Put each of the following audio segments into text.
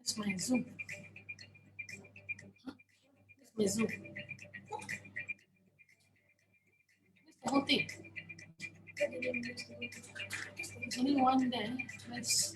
It's my Zoom. It's my Zoom. It's the whole thing. There's only one there. Let's.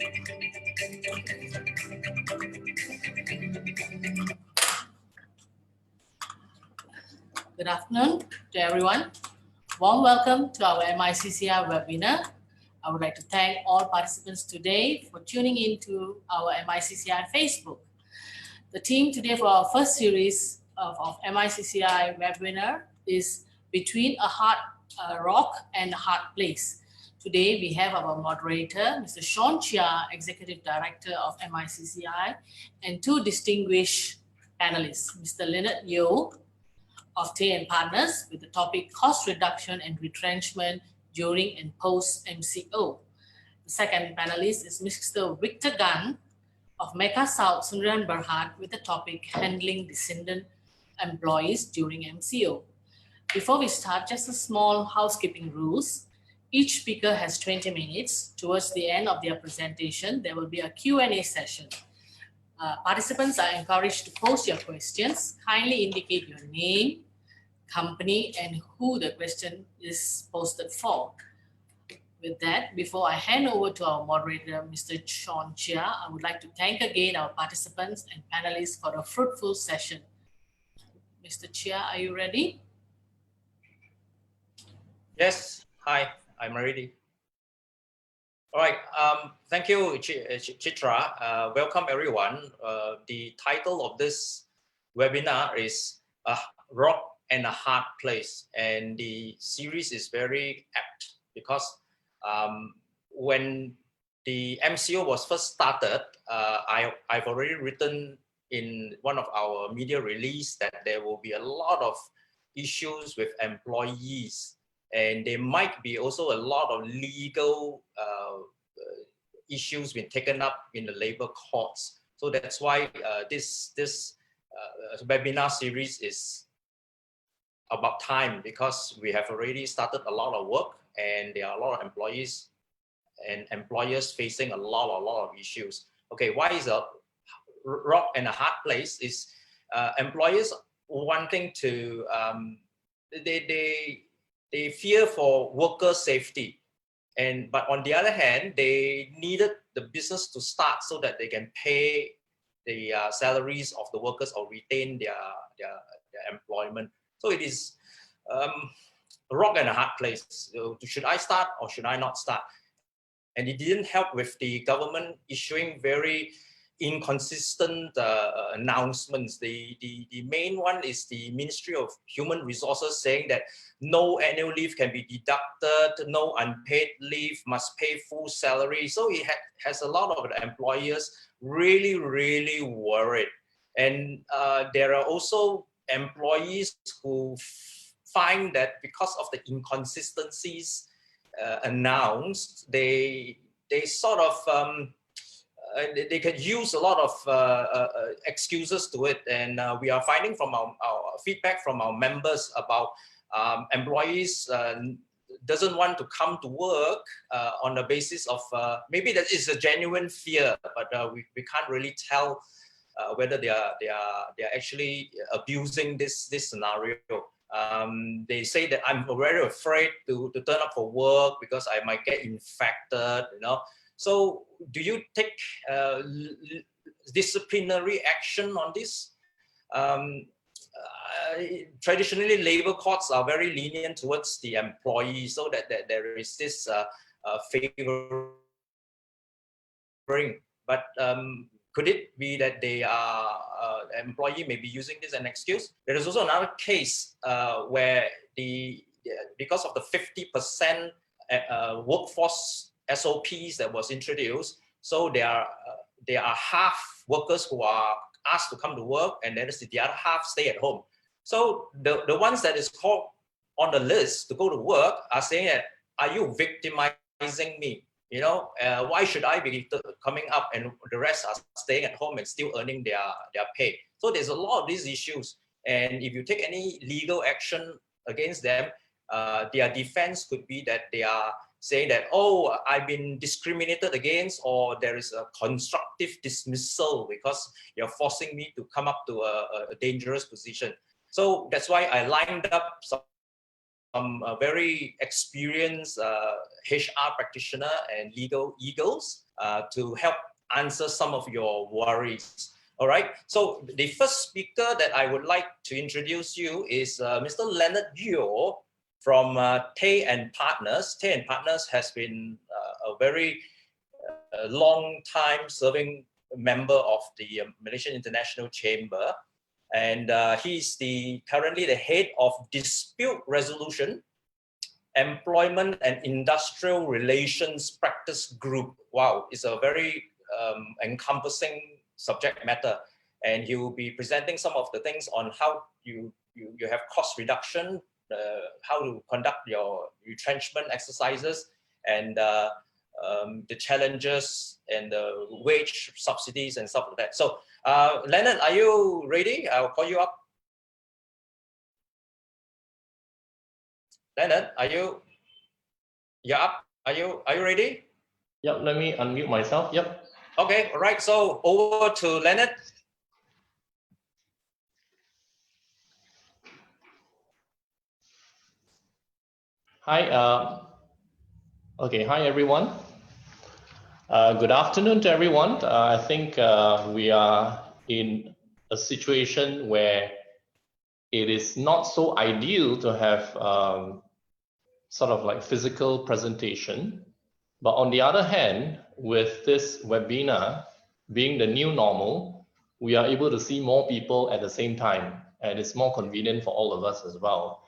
Good afternoon to everyone. Warm welcome to our MICCI webinar. I would like to thank all participants today for tuning in to our MICCI Facebook. The theme today for our first series of MICCI webinar is Between a Rock and a Hard Place. Today we have our moderator, Mr. Sean Chia, Executive Director of MICCI, and two distinguished panelists, Mr. Leonard Yeo of Tay & Partners with the topic Cost Reduction and Retrenchment during and post MCO. The second panelist is Mr. Victor Gan of Mecca South Sundaran Berhad with the topic Handling Descendant Employees during MCO. Before we start, just a small housekeeping rules. Each speaker has 20 minutes. Towards the end of their presentation, there will be a Q&A session. Participants are encouraged to post your questions. Kindly indicate your name, company, and who the question is posted for. With that, before I hand over to our moderator, Mr. Sean Chia, I would like to thank again our participants and panelists for a fruitful session. Mr. Chia, are you ready? Yes, hi, I'm ready. All right, thank you, Chitra. Welcome, everyone. The title of this webinar is A Rock and a Hard Place, and the series is very apt because when the MCO was first started, I've already written in one of our media release that there will be a lot of issues with employees, and there might be also a lot of legal issues being taken up in the labor courts. So that's why this webinar series is about time, because we have already started a lot of work and there are a lot of employees and employers facing a lot of issues. Okay, why is a rock and a hard place is employers wanting to, they fear for worker safety. But on the other hand, they needed the business to start so that they can pay the salaries of the workers or retain their employment. So it is a rock and a hard place. So should I start or should I not start? And it didn't help with the government issuing very inconsistent announcements. The main one is the Ministry of Human Resources saying that no annual leave can be deducted, no unpaid leave, must pay full salary. So it has a lot of employers really worried. And there are also employees who find that because of the inconsistencies announced, they sort of they can use a lot of excuses to it, and we are finding from our feedback from our members about employees doesn't want to come to work on the basis of maybe that is a genuine fear, but we can't really tell whether they are actually abusing this scenario. They say that I'm very afraid to turn up for work because I might get infected, you know. So do you take disciplinary action on this? Traditionally, labor courts are very lenient towards the employee, so that there is this favoring. But could it be that they are employee may be using this as an excuse? There is also another case where because of the 50% workforce SOPs that was introduced, so there are half workers who are asked to come to work, and then the other half stay at home. So the ones that is called on the list to go to work are saying that, are you victimizing me? You know, why should I be coming up and the rest are staying at home and still earning their pay? So there's a lot of these issues, and if you take any legal action against them, their defense could be that they are saying that, oh, I've been discriminated against, or there is a constructive dismissal because you're forcing me to come up to a dangerous position. So that's why I lined up some very experienced HR practitioner and legal eagles to help answer some of your worries. All right. So the first speaker that I would like to introduce you is Mr. Leonard Yeo from Tay and Partners. Tay and Partners has been a very long time serving member of the Malaysian International Chamber, and he's currently the head of dispute resolution, employment and industrial relations practice group. Wow, it's a very encompassing subject matter, and he will be presenting some of the things on how you have cost reduction, how to conduct your retrenchment exercises, and the challenges and the wage subsidies and stuff like that. So Leonard, are you ready? I'll call you up. Leonard, you're up? Are you ready? Yep, let me unmute myself. Yep. Okay, all right. So over to Leonard. Hi. Okay. Hi, everyone. Good afternoon to everyone. I think we are in a situation where it is not so ideal to have sort of like physical presentation. But on the other hand, with this webinar being the new normal, we are able to see more people at the same time, and it's more convenient for all of us as well.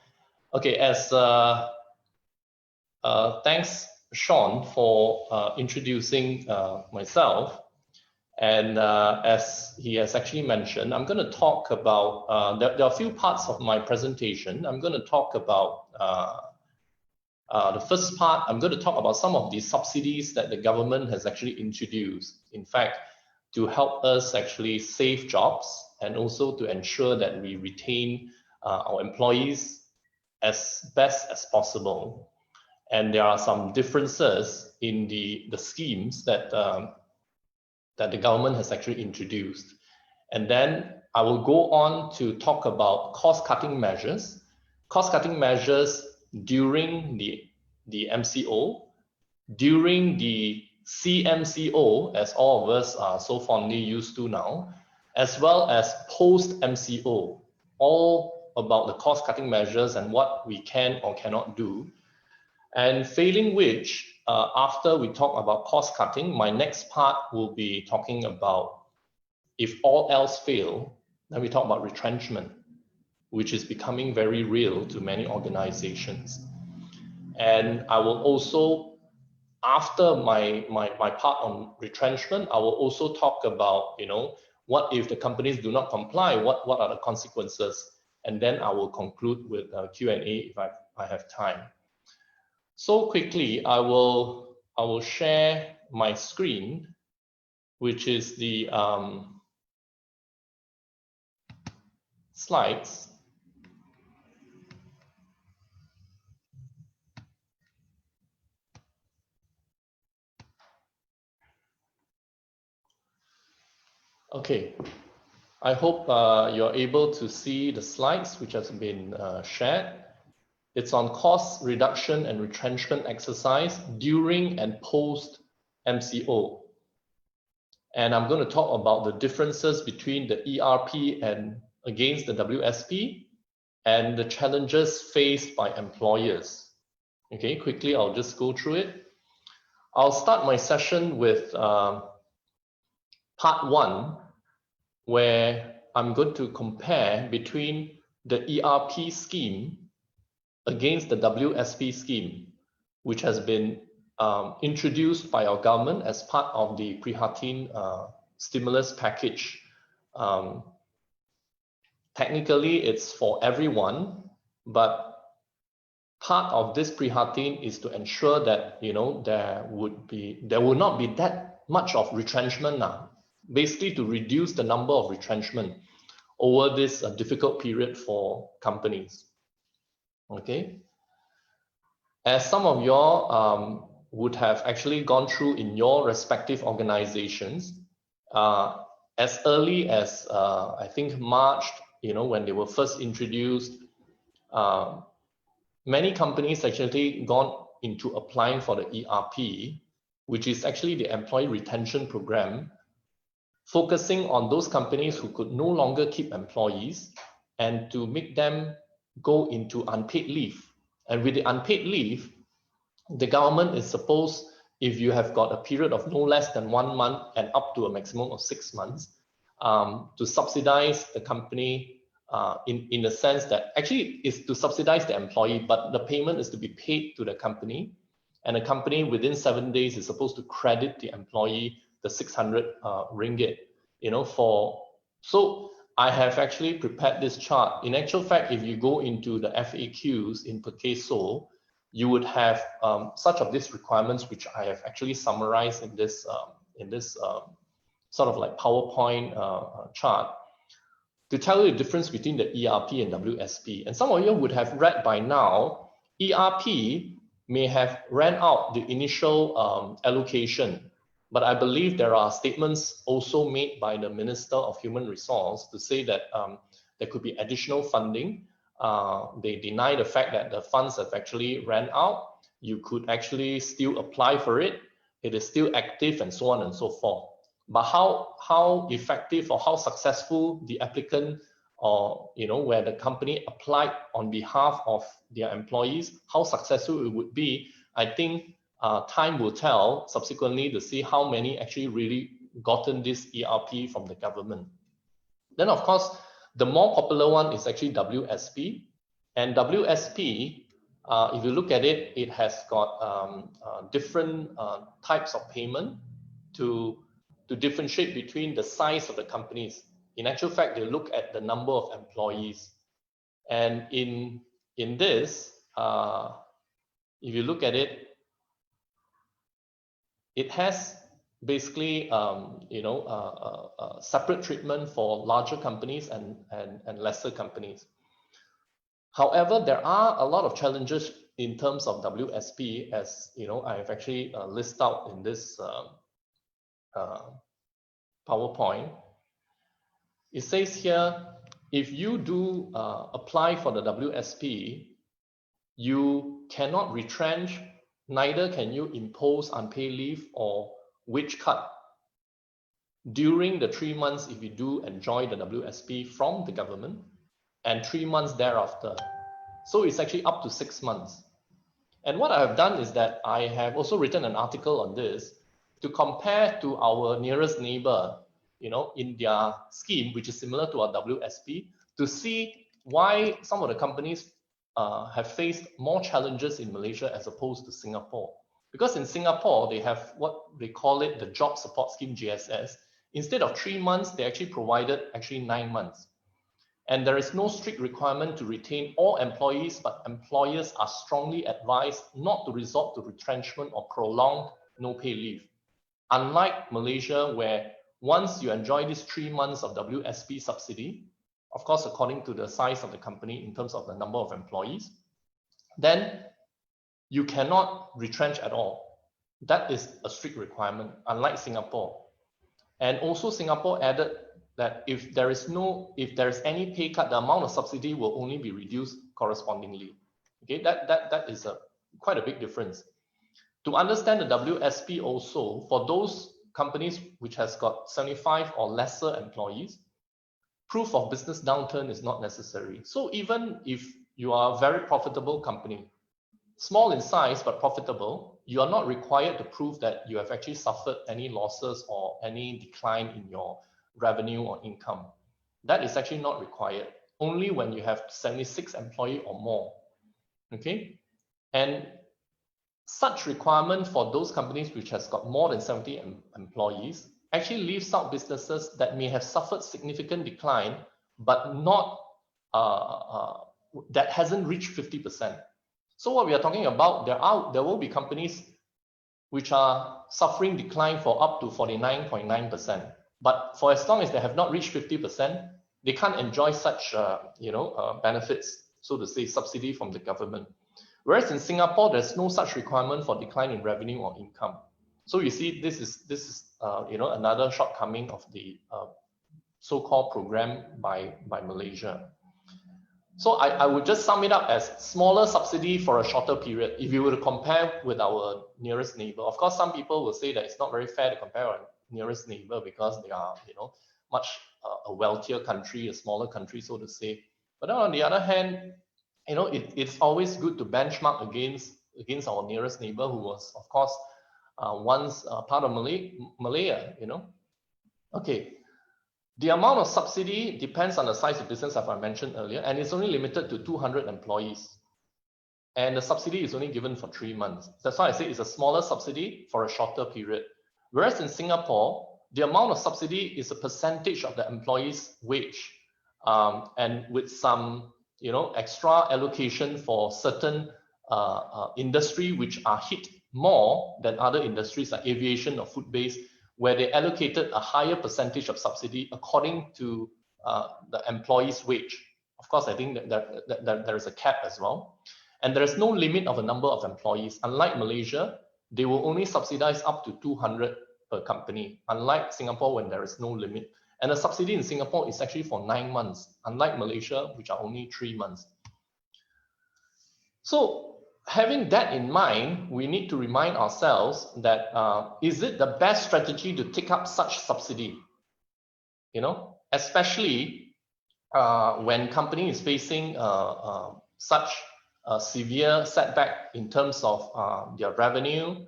Okay, as thanks, Sean, for introducing myself. And as he has actually mentioned, I'm going to talk about, there are a few parts of my presentation. I'm going to talk about the first part. I'm going to talk about some of the subsidies that the government has actually introduced, in fact, to help us actually save jobs and also to ensure that we retain our employees as best as possible. And there are some differences in the schemes that that the government has actually introduced. And then I will go on to talk about cost-cutting measures. Cost-cutting measures during the MCO, during the CMCO, as all of us are so fondly used to now, as well as post-MCO, all about the cost-cutting measures and what we can or cannot do. And failing which, after we talk about cost cutting, my next part will be talking about, if all else fail, then we talk about retrenchment, which is becoming very real to many organizations. And I will also, after my part on retrenchment, I will also talk about, what if the companies do not comply? What are the consequences? And then I will conclude with Q&A if I have time. So quickly, I will share my screen, which is the slides. Okay, I hope you're able to see the slides which has been shared. It's on cost reduction and retrenchment exercise during and post MCO. And I'm going to talk about the differences between the ERP and against the WSP and the challenges faced by employers. Okay, quickly, I'll just go through it. I'll start my session with part one, where I'm going to compare between the ERP scheme against the WSP scheme, which has been introduced by our government as part of the Prihatin stimulus package. Technically, it's for everyone, but part of this Prihatin is to ensure that there will not be that much of retrenchment now, basically to reduce the number of retrenchment over this difficult period for companies. Okay, as some of y'all would have actually gone through in your respective organizations, as early as I think March, when they were first introduced, many companies actually gone into applying for the ERP, which is actually the employee retention program, focusing on those companies who could no longer keep employees and to make them go into unpaid leave. And with the unpaid leave, the government is supposed, if you have got a period of no less than 1 month and up to a maximum of 6 months, to subsidize the company in the sense that actually is to subsidize the employee, but the payment is to be paid to the company. And the company within 7 days is supposed to credit the employee the 600 ringgit, so I have actually prepared this chart. In actual fact, if you go into the FAQs in per case sold, you would have such of these requirements, which I have actually summarized in this sort of like PowerPoint chart to tell you the difference between the ERP and WSP. And some of you would have read by now, ERP may have ran out the initial allocation, but I believe there are statements also made by the Minister of Human Resource to say that there could be additional funding. They deny the fact that the funds have actually ran out. You could actually still apply for it. It is still active and so on and so forth. But how effective or how successful the applicant or where the company applied on behalf of their employees, how successful it would be, I think time will tell subsequently to see how many actually really gotten this ERP from the government. Then of course, the more popular one is actually WSP. And WSP, if you look at it, it has got different types of payment to differentiate between the size of the companies. In actual fact, they look at the number of employees. And in this, if you look at it, it has basically separate treatment for larger companies and lesser companies. However, there are a lot of challenges in terms of WSP, as I have actually listed out in this PowerPoint. It says here, if you do apply for the WSP, you cannot retrench, neither can you impose unpaid leave or wage cut during the 3 months if you do enjoy the WSP from the government, and 3 months thereafter. So it's actually up to 6 months. And what I have done is that I have also written an article on this to compare to our nearest neighbor, in their scheme, which is similar to our WSP, to see why some of the companies have faced more challenges in Malaysia as opposed to Singapore. Because in Singapore, they have what they call it the Job Support Scheme, JSS. Instead of 3 months, they actually provided 9 months. And there is no strict requirement to retain all employees, but employers are strongly advised not to resort to retrenchment or prolonged no-pay leave. Unlike Malaysia, where once you enjoy these 3 months of WSP subsidy, of course, according to the size of the company in terms of the number of employees, then you cannot retrench at all. That is a strict requirement, unlike Singapore. And also Singapore added that if there is any pay cut, the amount of subsidy will only be reduced correspondingly. Okay, that is quite a big difference. To understand the WSP also, for those companies which has got 75 or lesser employees, proof of business downturn is not necessary. So even if you are a very profitable company, small in size but profitable, you are not required to prove that you have actually suffered any losses or any decline in your revenue or income. That is actually not required, only when you have 76 employees or more. Okay, and such requirement for those companies which has got more than 70 employees actually leaves out businesses that may have suffered significant decline, but not that hasn't reached 50%. So what we are talking about, there will be companies which are suffering decline for up to 49.9%. But for as long as they have not reached 50%, they can't enjoy such benefits, so to say, subsidy from the government. Whereas in Singapore, there's no such requirement for decline in revenue or income. So you see, this is another shortcoming of the so-called program by Malaysia. So I would just sum it up as smaller subsidy for a shorter period. If you were to compare with our nearest neighbor, of course, some people will say that it's not very fair to compare our nearest neighbor because they are, much a wealthier country, a smaller country, so to say. But on the other hand, it's always good to benchmark against our nearest neighbor, who was, of course, once part of Malaya. Okay. The amount of subsidy depends on the size of business, as I mentioned earlier, and it's only limited to 200 employees. And the subsidy is only given for 3 months. That's why I say it's a smaller subsidy for a shorter period. Whereas in Singapore, the amount of subsidy is a percentage of the employee's wage, and with some, extra allocation for certain industry which are hit more than other industries like aviation or food-based, where they allocated a higher percentage of subsidy according to the employee's wage. Of course, I think that there is a cap as well. And there is no limit of a number of employees. Unlike Malaysia, they will only subsidize up to 200 per company, unlike Singapore when there is no limit. And the subsidy in Singapore is actually for 9 months, unlike Malaysia, which are only 3 months. So, having that in mind, we need to remind ourselves that is it the best strategy to take up such subsidy? Especially when company is facing such a severe setback in terms of their revenue,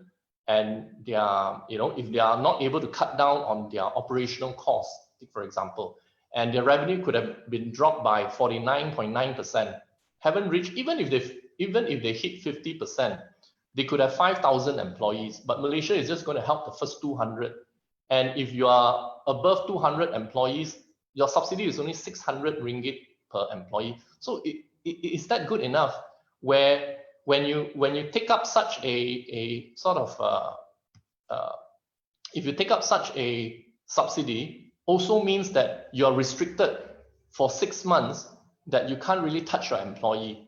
and their, if they are not able to cut down on their operational costs, for example, and their revenue could have been dropped by 49.9%, haven't reached, even if they hit 50%, they could have 5,000 employees, but Malaysia is just going to help the first 200. And if you are above 200 employees, your subsidy is only 600 ringgit per employee. So is that good enough? Where when you take up such a sort of if you take up such a subsidy, also means that you are restricted for 6 months, that you can't really touch your employee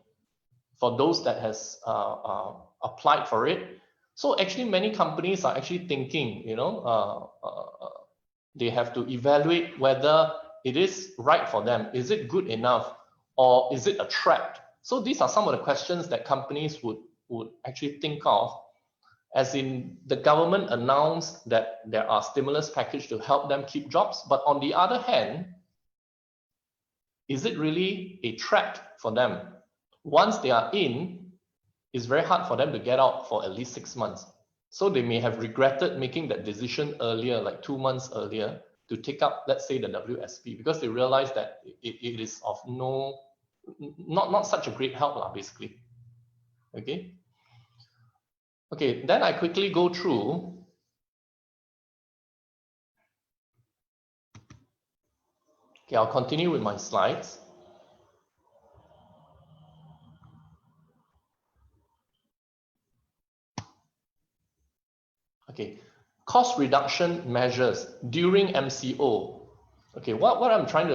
for those that has applied for it. So actually many companies are actually thinking, they have to evaluate whether it is right for them. Is it good enough, or is it a trap? So these are some of the questions that companies would actually think of, as in the government announced that there are stimulus package to help them keep jobs. But on the other hand, is it really a trap for them? Once they are in, it's very hard for them to get out for at least 6 months. So they may have regretted making that decision earlier, like 2 months earlier, to take up, let's say, the WSP, because they realize that it is of not such a great help, basically. Okay, then I quickly go through. Okay, I'll continue with my slides. Okay, cost reduction measures during MCO. Okay, what I'm trying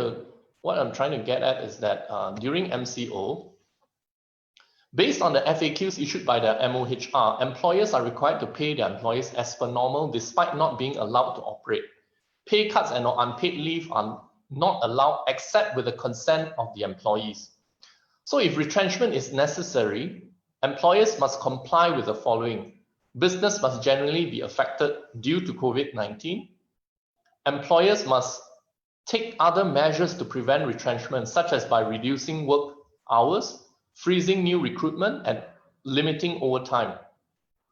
to get at is that during MCO, based on the FAQs issued by the MOHR, employers are required to pay their employees as per normal despite not being allowed to operate. Pay cuts and unpaid leave are not allowed except with the consent of the employees. So if retrenchment is necessary, employers must comply with the following. Business must generally be affected due to COVID-19. Employers must take other measures to prevent retrenchment, such as by reducing work hours, freezing new recruitment, and limiting overtime.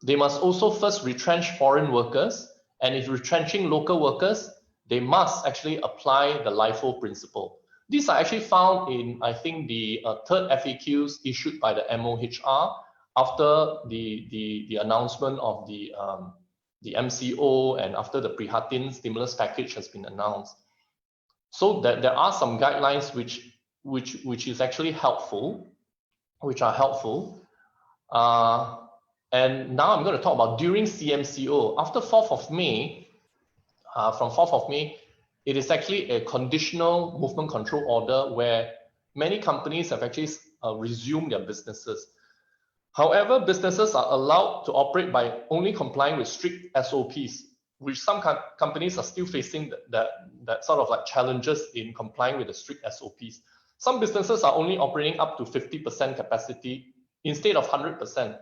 They must also first retrench foreign workers, and if retrenching local workers, they must actually apply the LIFO principle. These are actually found in, I think, the third FAQs issued by the MOHR after the announcement of the MCO and after the Prihatin stimulus package has been announced. So that there are some guidelines which is actually helpful, which are helpful. And now I'm going to talk about during CMCO. After 4th of May, from 4th of May, it is actually a conditional movement control order where many companies have actually resumed their businesses. However, businesses are allowed to operate by only complying with strict SOPs, which some companies are still facing that sort of like challenges in complying with the strict SOPs. Some businesses are only operating up to 50% capacity instead of 100%.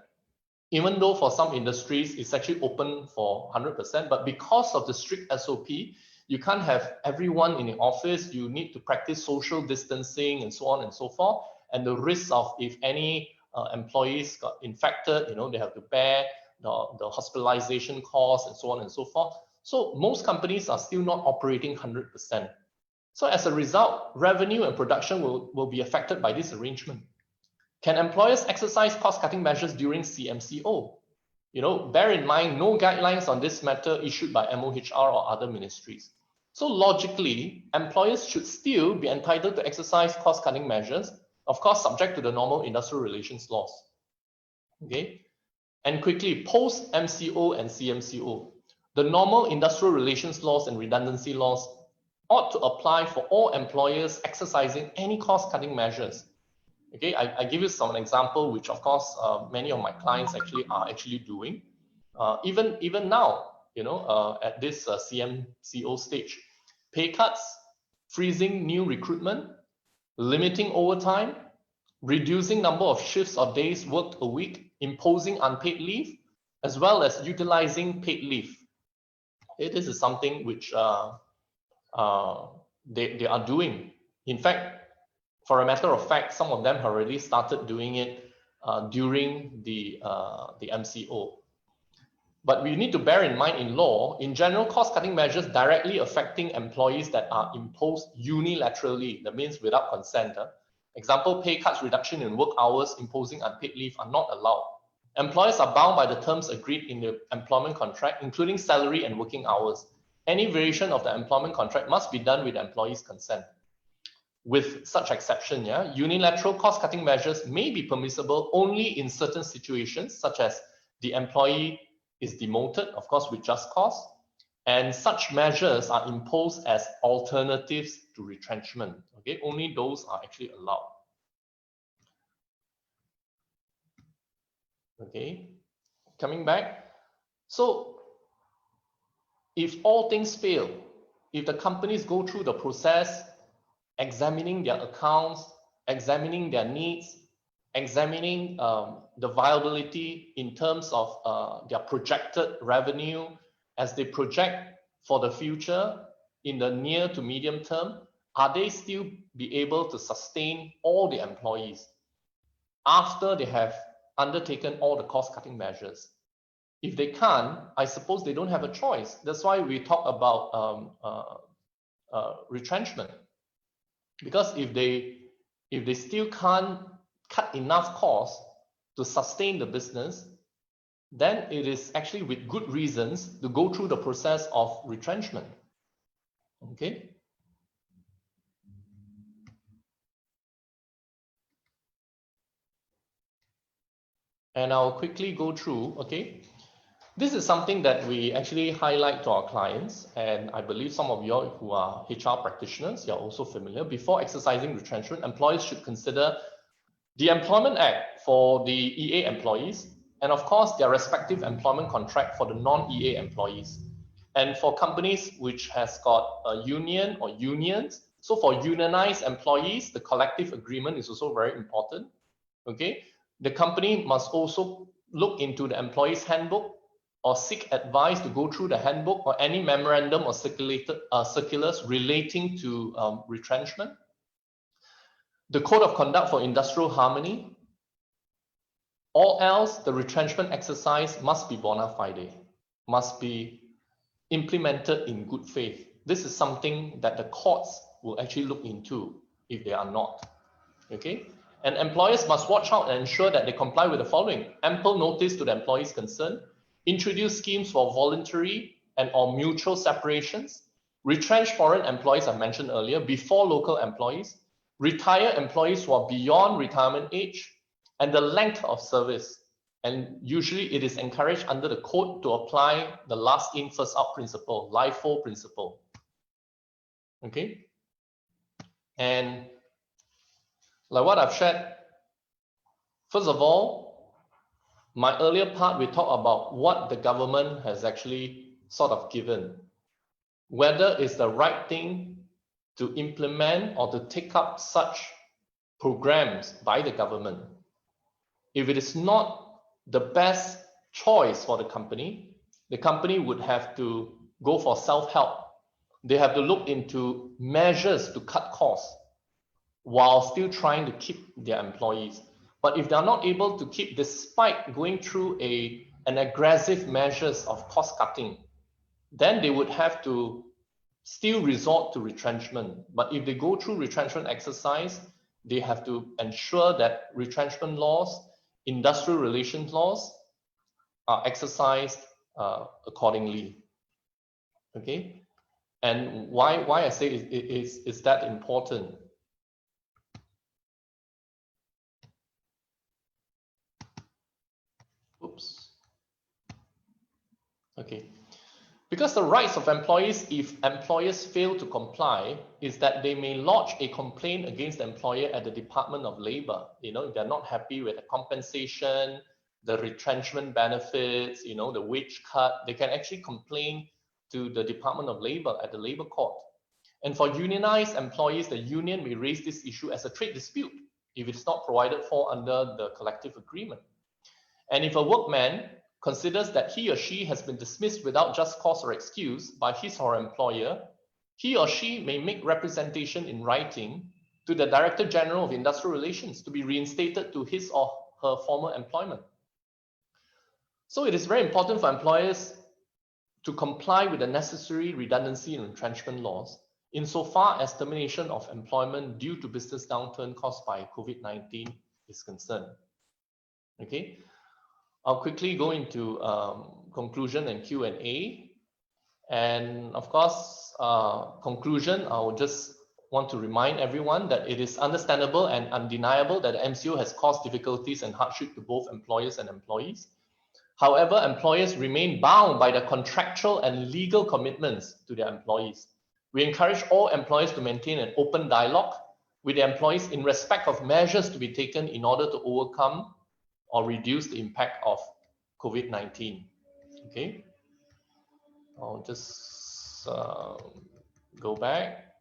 Even though for some industries, it's actually open for 100%, but because of the strict SOP, you can't have everyone in the office. You need to practice social distancing and so on and so forth. And the risk of if any employees got infected, they have to bear the hospitalization costs and so on and so forth. So most companies are still not operating 100%. So as a result, revenue and production will be affected by this arrangement. Can employers exercise cost-cutting measures during CMCO? Bear in mind, no guidelines on this matter issued by MOHR or other ministries. So logically, employers should still be entitled to exercise cost-cutting measures, of course, subject to the normal industrial relations laws. Okay? And quickly, post-MCO and CMCO, the normal industrial relations laws and redundancy laws ought to apply for all employers exercising any cost-cutting measures. Okay, I give you some example, which of course many of my clients are actually doing. Even now, at this CMCO stage, pay cuts, freezing new recruitment, limiting overtime, reducing number of shifts or days worked a week, imposing unpaid leave, as well as utilizing paid leave. This is something which they are doing. In fact, for a matter of fact, some of them have already started doing it during the MCO. But we need to bear in mind in law, in general, cost-cutting measures directly affecting employees that are imposed unilaterally, that means without consent. Example, pay cuts, reduction in work hours, imposing unpaid leave are not allowed. Employers are bound by the terms agreed in the employment contract, including salary and working hours. Any variation of the employment contract must be done with the employee's consent. With such exception, unilateral cost-cutting measures may be permissible only in certain situations, such as the employee is demoted, of course, with just cause, and such measures are imposed as alternatives to retrenchment. Okay, only those are actually allowed. Okay, coming back. So, if all things fail, if the companies go through the process, examining their accounts, examining their needs, examining the viability in terms of their projected revenue as they project for the future in the near to medium term, are they still be able to sustain all the employees after they have undertaken all the cost-cutting measures? If they can't, I suppose they don't have a choice. That's why we talk about retrenchment. Because if they still can't cut enough costs to sustain the business, then it is actually with good reasons to go through the process of retrenchment. Okay. And I'll quickly go through, okay. This is something that we actually highlight to our clients, and I believe some of you who are HR practitioners, you're also familiar. Before exercising retrenchment, employers should consider the Employment Act for the EA employees, and of course, their respective employment contract for the non-EA employees. And for companies which has got a union or unions, so for unionized employees, the collective agreement is also very important. Okay, the company must also look into the employee's handbook or seek advice to go through the handbook or any memorandum or circulars relating to retrenchment. The Code of Conduct for Industrial Harmony. All else, the retrenchment exercise must be bona fide, must be implemented in good faith. This is something that the courts will actually look into if they are not. Okay? And employers must watch out and ensure that they comply with the following: ample notice to the employees concerned, introduce schemes for voluntary and or mutual separations, retrench foreign employees I mentioned earlier before local employees, retire employees who are beyond retirement age, and the length of service. And usually it is encouraged under the code to apply the last in, first out principle, LIFO principle. Okay? And like what I've shared, first of all, my earlier part, we talked about what the government has actually sort of given. Whether it's the right thing to implement or to take up such programs by the government, if it is not the best choice for the company would have to go for self-help. They have to look into measures to cut costs while still trying to keep their employees. But if they're not able to keep, despite going through an aggressive measures of cost cutting, then they would have to still resort to retrenchment. But if they go through retrenchment exercise, they have to ensure that retrenchment laws, industrial relations laws are exercised accordingly. Okay, and why I say is that important? Oops. Okay. Because the rights of employees, if employers fail to comply, is that they may lodge a complaint against the employer at the Department of Labor. You know, if they're not happy with the compensation, the retrenchment benefits, you know, the wage cut, they can actually complain to the Department of Labor at the Labor Court. And for unionized employees, the union may raise this issue as a trade dispute if it's not provided for under the collective agreement. And if a workman considers that he or she has been dismissed without just cause or excuse by his or her employer, he or she may make representation in writing to the Director General of Industrial Relations to be reinstated to his or her former employment. So it is very important for employers to comply with the necessary redundancy and retrenchment laws insofar as termination of employment due to business downturn caused by COVID-19 is concerned. Okay. I'll quickly go into conclusion and Q&A. And of course, conclusion, I will just want to remind everyone that it is understandable and undeniable that the MCO has caused difficulties and hardship to both employers and employees. However, employers remain bound by the contractual and legal commitments to their employees. We encourage all employers to maintain an open dialogue with their employees in respect of measures to be taken in order to overcome or reduce the impact of COVID-19. Okay, I'll just go back.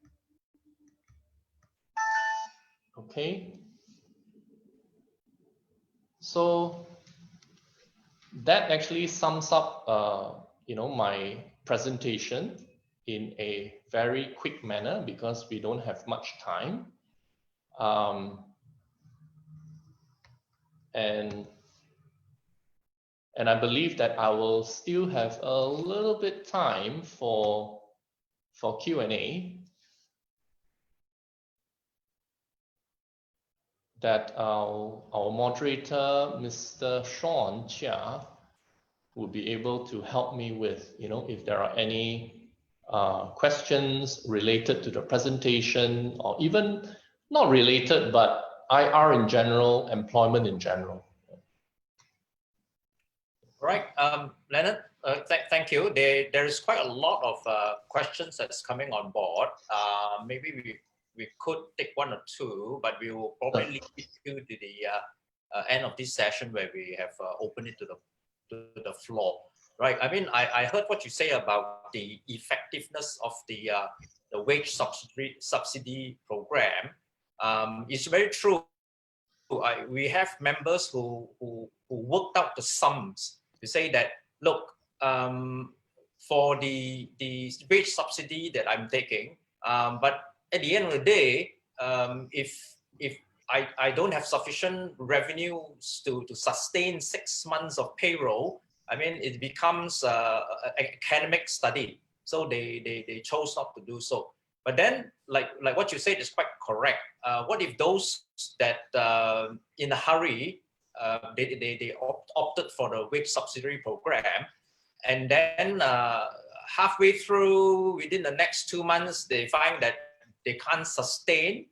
Okay, so that actually sums up, you know, my presentation in a very quick manner because we don't have much time. And I believe that I will still have a little bit time for Q&A that our moderator, Mr. Sean Chia, will be able to help me with, you know, if there are any questions related to the presentation or even not related, but IR in general, employment in general. Right, Leonard, thank you. There is quite a lot of questions that's coming on board. Maybe we could take one or two, but we will probably leave you to the end of this session where we have opened it to the floor. Right. I mean, I heard what you say about the effectiveness of the wage subsidy program. It's very true. We have members who worked out the sums to say that, look, for the wage subsidy that I'm taking, but at the end of the day, if I don't have sufficient revenues to sustain 6 months of payroll, I mean, it becomes an academic study. So they chose not to do so. But then, like what you said is quite correct. What if those that in a hurry, they opted for the wage subsidy program, and then halfway through, within the next 2 months, they find that they can't sustain,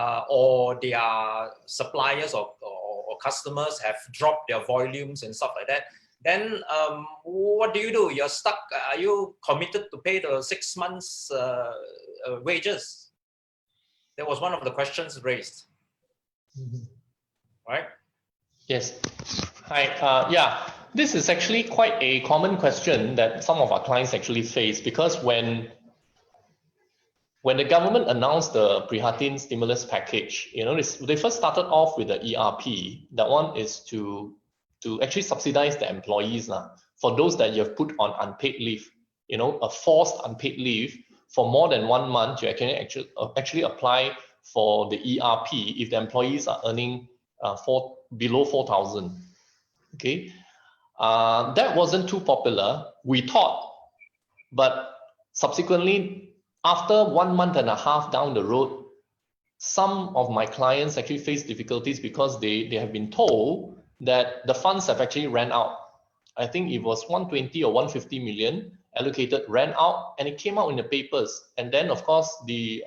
or their suppliers or customers have dropped their volumes and stuff like that. Then what do? You're stuck. Are you committed to pay the 6 months wages? That was one of the questions raised. Mm-hmm. Right? Yes. Hi. Yeah, this is actually quite a common question that some of our clients actually face, because when when the government announced the Prihatin stimulus package, they first started off with the ERP. That one is to actually subsidize the employees for those that you have put on unpaid leave, a forced unpaid leave for more than 1 month. You can actually apply for the ERP if the employees are earning below 4,000. Okay, that wasn't too popular, we thought, but subsequently, after 1.5 months down the road, some of my clients actually face difficulties because they have been told that the funds have actually ran out. I think it was 120 or 150 million allocated ran out, and it came out in the papers. And then, of course, the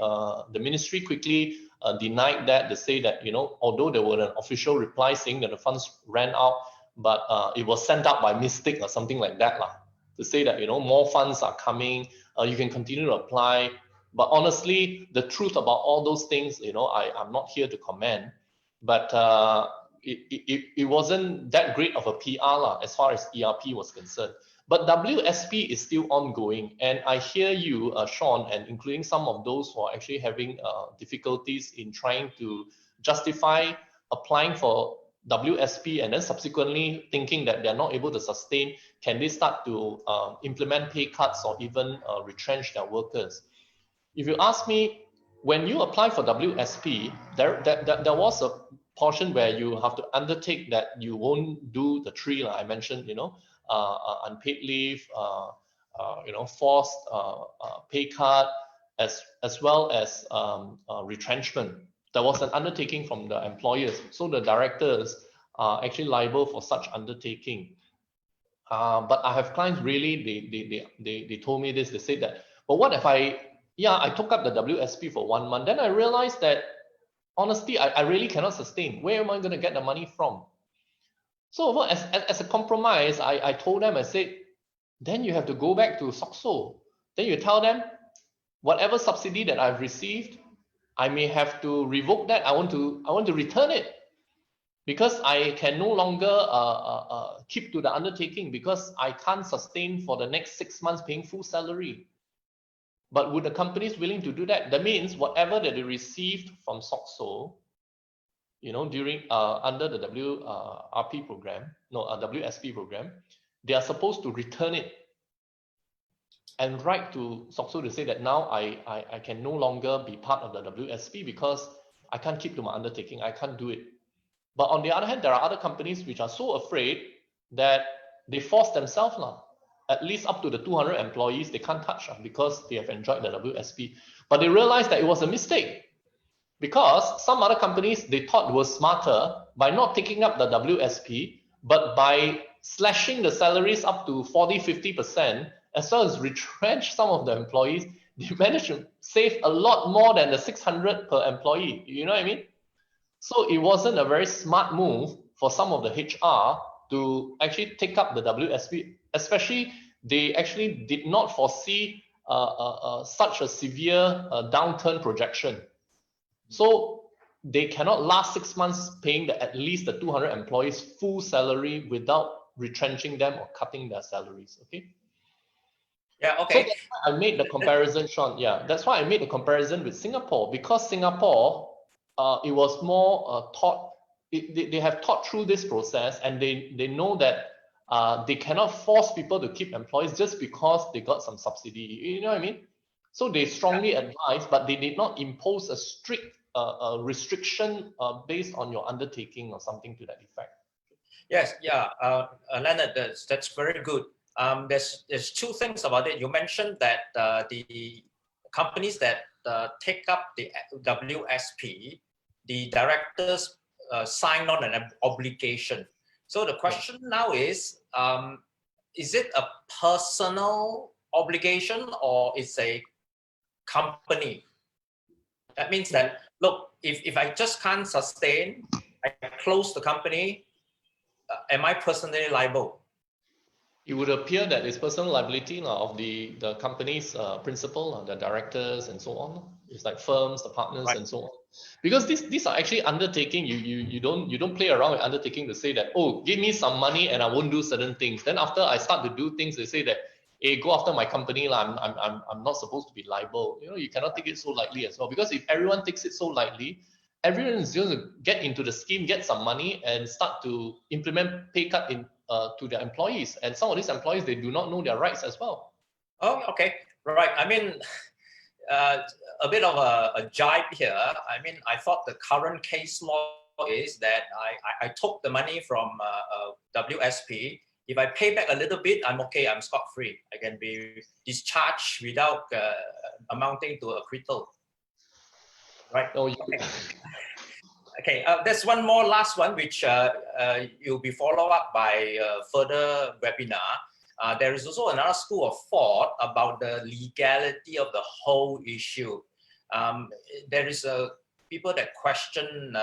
ministry quickly denied that. They say that, although there were an official reply saying that the funds ran out, but it was sent out by mistake or something like that, to say that, more funds are coming, you can continue to apply. But honestly, the truth about all those things, I'm not here to comment, but it wasn't that great of a PR as far as ERP was concerned. But WSP is still ongoing, and I hear you, Sean, and including some of those who are actually having difficulties in trying to justify applying for WSP and then subsequently thinking that they're not able to sustain. Can they start to implement pay cuts or even retrench their workers? If you ask me, when you apply for WSP, there was a portion where you have to undertake that you won't do the three I mentioned, unpaid leave, forced pay cut, as well as retrenchment. There was an undertaking from the employers, so the directors are actually liable for such undertaking. But I have clients really, they told me this. They said that, but what if I took up the WSP for 1 month, then I realized that honestly, I really cannot sustain. Where am I going to get the money from? So as a compromise, I told them, I said, then you have to go back to SOCSO. Then you tell them, whatever subsidy that I've received, I may have to revoke that. I want to return it, because I can no longer keep to the undertaking, because I can't sustain for the next 6 months paying full salary. But would the companies willing to do that? That means whatever that they received from SOCSO, during under the WSP program, they are supposed to return it and write to SOCSO to say that now I can no longer be part of the WSP because I can't keep to my undertaking. I can't do it. But on the other hand, there are other companies which are so afraid that they force themselves at least up to the 200 employees, they can't touch because they have enjoyed the WSP. But they realized that it was a mistake, because some other companies, they thought were smarter by not taking up the WSP, but by slashing the salaries up to 40-50%, as well as retrench some of the employees. They managed to save a lot more than the 600 per employee. You know what I mean? So it wasn't a very smart move for some of the HR to actually take up the WSP, especially they actually did not foresee such a severe downturn projection. So they cannot last 6 months paying at least the 200 employees full salary without retrenching them or cutting their salaries. Okay. Yeah. Okay. So that's why I made the comparison, Sean. Yeah, that's why I made the comparison with Singapore, because Singapore, it was more taught. They have thought through this process, and they know that they cannot force people to keep employees just because they got some subsidy. You know what I mean? So they strongly advise, but they did not impose a strict restriction based on your undertaking or something to that effect. Yes, yeah, Leonard, that's very good. There's two things about it. You mentioned that the companies that take up the WSP, the directors sign on an obligation. So the question now is it a personal obligation or it's a company? That means that, look, if I just can't sustain, I close the company, am I personally liable? It would appear that it's personal liability of the company's principal, the directors, and so on. It's like firms, the partners, right, and so on. Because these are actually undertaking. You don't play around with undertaking to say that, oh, give me some money and I won't do certain things. Then after I start to do things, they say that, hey, go after my company, I'm not supposed to be liable. You know, you cannot take it so lightly as well, because if everyone takes it so lightly, everyone is going to get into the scheme, get some money, and start to implement pay cut to their employees. And some of these employees, they do not know their rights as well. Oh, okay, right. I mean, a bit of a jibe here. I mean, I thought the current case law is that I took the money from WSP. If I pay back a little bit, I'm okay. I'm scot-free. I can be discharged without amounting to acquittal. Right. Oh, okay. Okay. There's one more last one, which will be followed up by further webinar. There is also another school of thought about the legality of the whole issue. There is people that question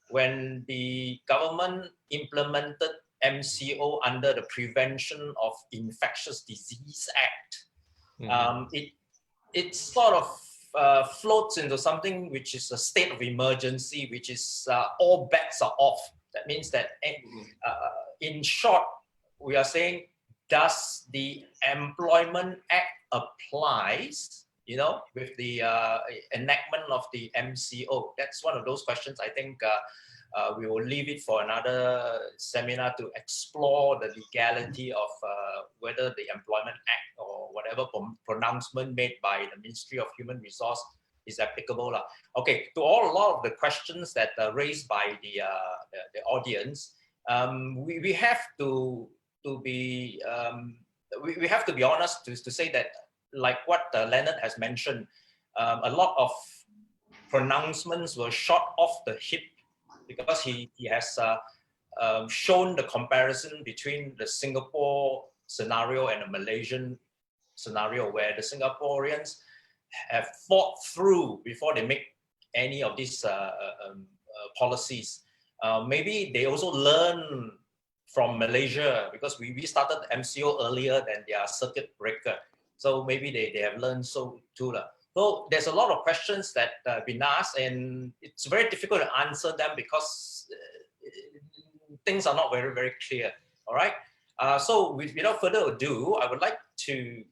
when the government implemented MCO under the Prevention of Infectious Disease Act. It sort of floats into something which is a state of emergency, which is all bets are off. That means that in short, we are saying, does the Employment Act applies, you know, with the enactment of the MCO? That's one of those questions. I think we will leave it for another seminar to explore the legality of whether the Employment Act or whatever pronouncement made by the Ministry of Human Resource is applicable. Okay, to a lot of the questions that are raised by the audience, we have to be we have to be honest to say that, like what Leonard has mentioned, a lot of pronouncements were shot off the hip, because he has shown the comparison between the Singapore scenario and the Malaysian scenario, where the Singaporeans have thought through before they make any of these policies. Maybe they also learn from Malaysia, because we started MCO earlier than their circuit breaker. So maybe they have learned so too. So there's a lot of questions that have been asked, and it's very difficult to answer them because things are not very, very clear. All right. So without further ado, I would like to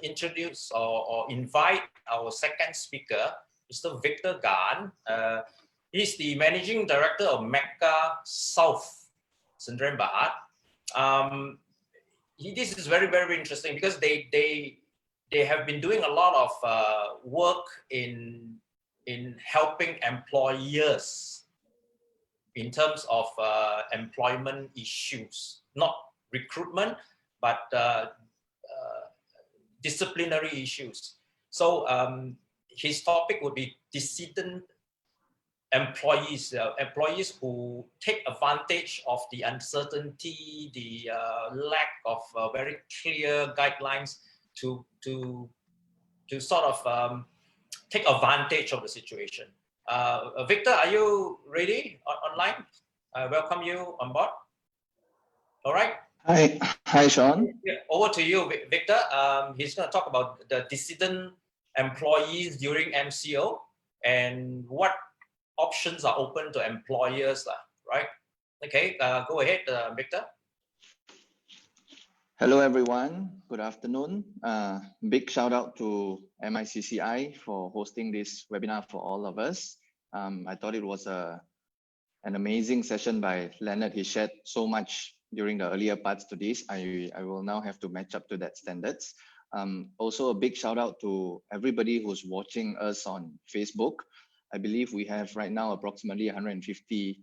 introduce or invite our second speaker, Mr. Victor Gan. He's the Managing Director of MICCI South Sdn Bhd. This is very, very interesting, because they have been doing a lot of work in helping employers in terms of employment issues, not recruitment, but disciplinary issues. So his topic would be dissident employees, employees who take advantage of the uncertainty, the lack of very clear guidelines to sort of take advantage of the situation. Victor, are you ready online? I welcome you on board. All right. Hi, Sean. Yeah, over to you, Victor. He's going to talk about the dissident employees during MCO and what options are open to employers, right? Okay, go ahead, Victor. Hello, everyone. Good afternoon. Big shout out to MICCI for hosting this webinar for all of us. I thought it was an amazing session by Leonard. He shared so much during the earlier parts to this. I will now have to match up to that standards. Also, a big shout out to everybody who's watching us on Facebook. I believe we have right now approximately 150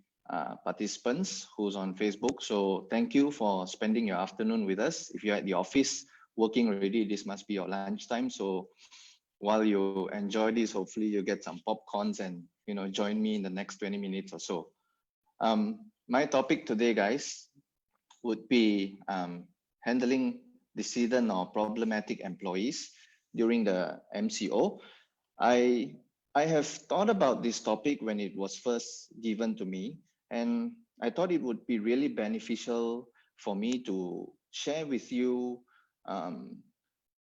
participants who's on Facebook. So thank you for spending your afternoon with us. If you're at the office working already, this must be your lunchtime. So while you enjoy this, hopefully you get some popcorns and join me in the next 20 minutes or so. My topic today, guys, would be handling dissident or problematic employees during the MCO. I have thought about this topic when it was first given to me, and I thought it would be really beneficial for me to share with you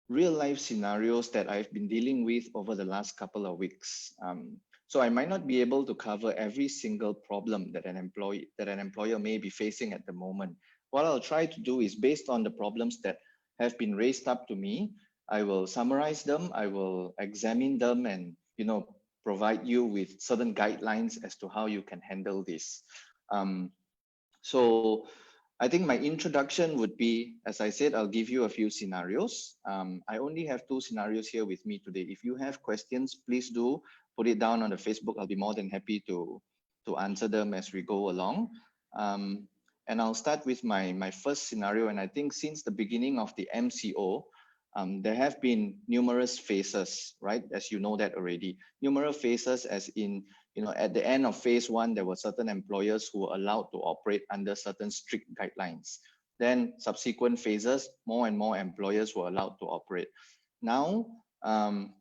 real life scenarios that I've been dealing with over the last couple of weeks. So I might not be able to cover every single problem that an employer may be facing at the moment. What I'll try to do is, based on the problems that have been raised up to me. I will summarize them, I will examine them, and provide you with certain guidelines as to how you can handle this. So I think my introduction would be, as I said, I'll give you a few scenarios. I only have 2 scenarios here with me today. If you have questions, please do put it down on the Facebook. I'll be more than happy to answer them as we go along. And I'll start with my first scenario. And I think since the beginning of the MCO, there have been numerous phases, right? As you know that already. Numerous phases as in, at the end of phase 1, there were certain employers who were allowed to operate under certain strict guidelines. Then subsequent phases, more and more employers were allowed to operate. Now,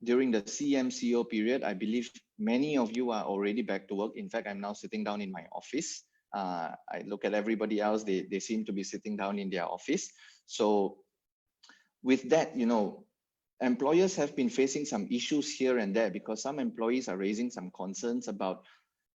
during the CMCO period, I believe many of you are already back to work. In fact, I'm now sitting down in my office. I look at everybody else, they seem to be sitting down in their office. So with that, employers have been facing some issues here and there because some employees are raising some concerns about,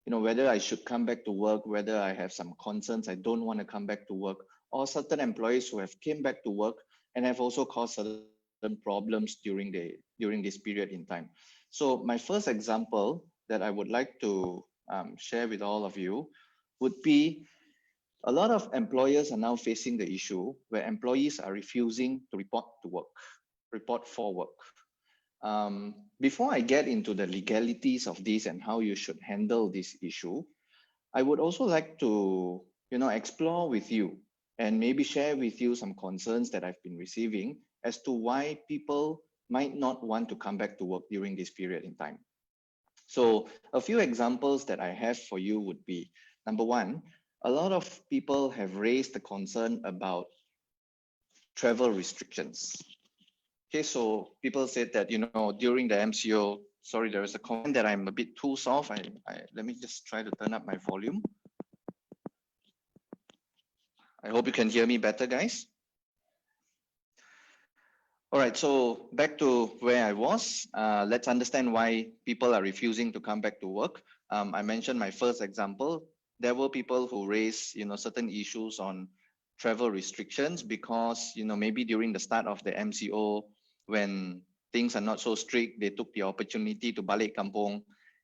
whether I should come back to work, whether I have some concerns, I don't want to come back to work, or certain employees who have came back to work and have also caused certain problems during this period in time. So my first example that I would like to share with all of you would be a lot of employers are now facing the issue where employees are refusing to report to work, report for work. Before I get into the legalities of this and how you should handle this issue, I would also like to, explore with you and maybe share with you some concerns that I've been receiving as to why people might not want to come back to work during this period in time. So a few examples that I have for you would be, number one, a lot of people have raised the concern about travel restrictions. Okay, so people said that, during the MCO, sorry, there is a comment that I'm a bit too soft. Let me just try to turn up my volume. I hope you can hear me better, guys. All right, so back to where I was. Let's understand why people are refusing to come back to work. I mentioned my first example. There were people who raised, certain issues on travel restrictions because, maybe during the start of the MCO, when things are not so strict, they took the opportunity to balik kampung.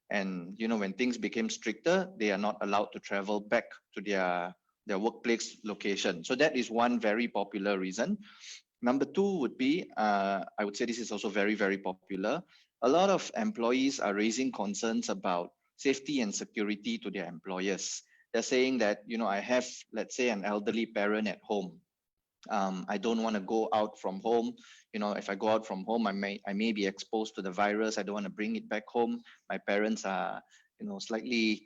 And, when things became stricter, they are not allowed to travel back to their workplace location. So that is one very popular reason. Number two would be, I would say this is also very, very popular. A lot of employees are raising concerns about safety and security to their employers. They're saying that, I have, let's say, an elderly parent at home. I don't want to go out from home. If I go out from home, I may be exposed to the virus. I don't want to bring it back home. My parents are, slightly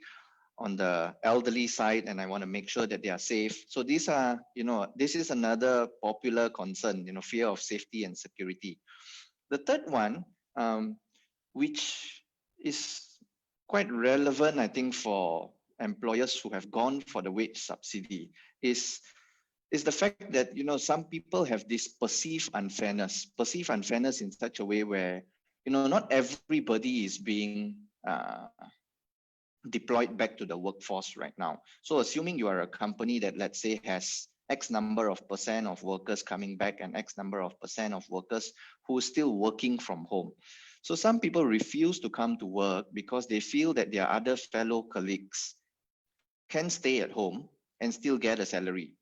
on the elderly side, and I want to make sure that they are safe. So these are, this is another popular concern, fear of safety and security. The third one, which is quite relevant, I think, for employers who have gone for the wage subsidy, is the fact that, some people have this perceived unfairness in such a way where, not everybody is being deployed back to the workforce right now. So assuming you are a company that, let's say, has X number of % of workers coming back and X number of % of workers who are still working from home. So some people refuse to come to work because they feel that their other fellow colleagues can stay at home and still get a salary,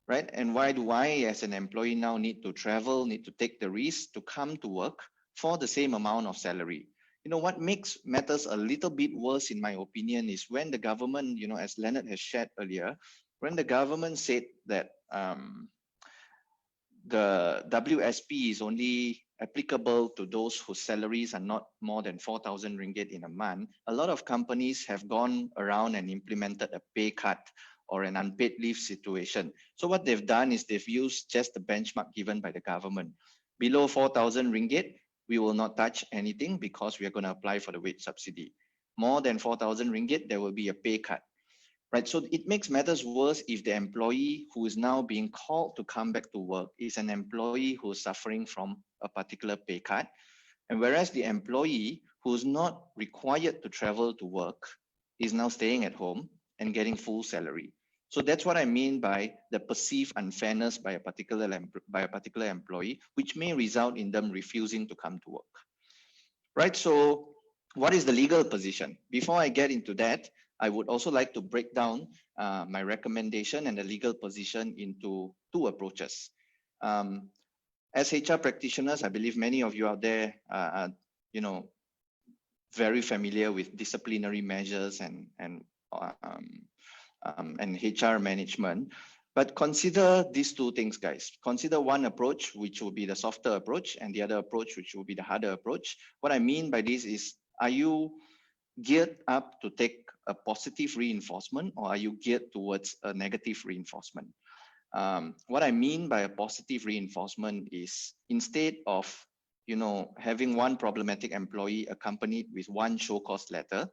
right? And why do I, as an employee now, need to travel, need to take the risk to come to work for the same amount of salary? What makes matters a little bit worse, in my opinion, is when the government, as Leonard has shared earlier, when the government said that the WSP is only applicable to those whose salaries are not more than 4,000 ringgit in a month, a lot of companies have gone around and implemented a pay cut or an unpaid leave situation. So what they've done is they've used just the benchmark given by the government. Below 4,000 ringgit, we will not touch anything because we are going to apply for the wage subsidy. More than 4,000 ringgit, there will be a pay cut, right? So it makes matters worse if the employee who is now being called to come back to work is an employee who is suffering from a particular pay cut. And whereas the employee who is not required to travel to work is now staying at home and getting full salary. So that's what I mean by the perceived unfairness by a particular employee, which may result in them refusing to come to work. Right. So what is the legal position? Before I get into that, I would also like to break down my recommendation and the legal position into two approaches. As HR practitioners, I believe many of you out there are, very familiar with disciplinary measures and HR management. But consider these two things, guys. Consider one approach, which will be the softer approach, and the other approach, which will be the harder approach. What I mean by this is, are you geared up to take a positive reinforcement, or are you geared towards a negative reinforcement? What I mean by a positive reinforcement is, instead of having one problematic employee accompanied with one show cause letter,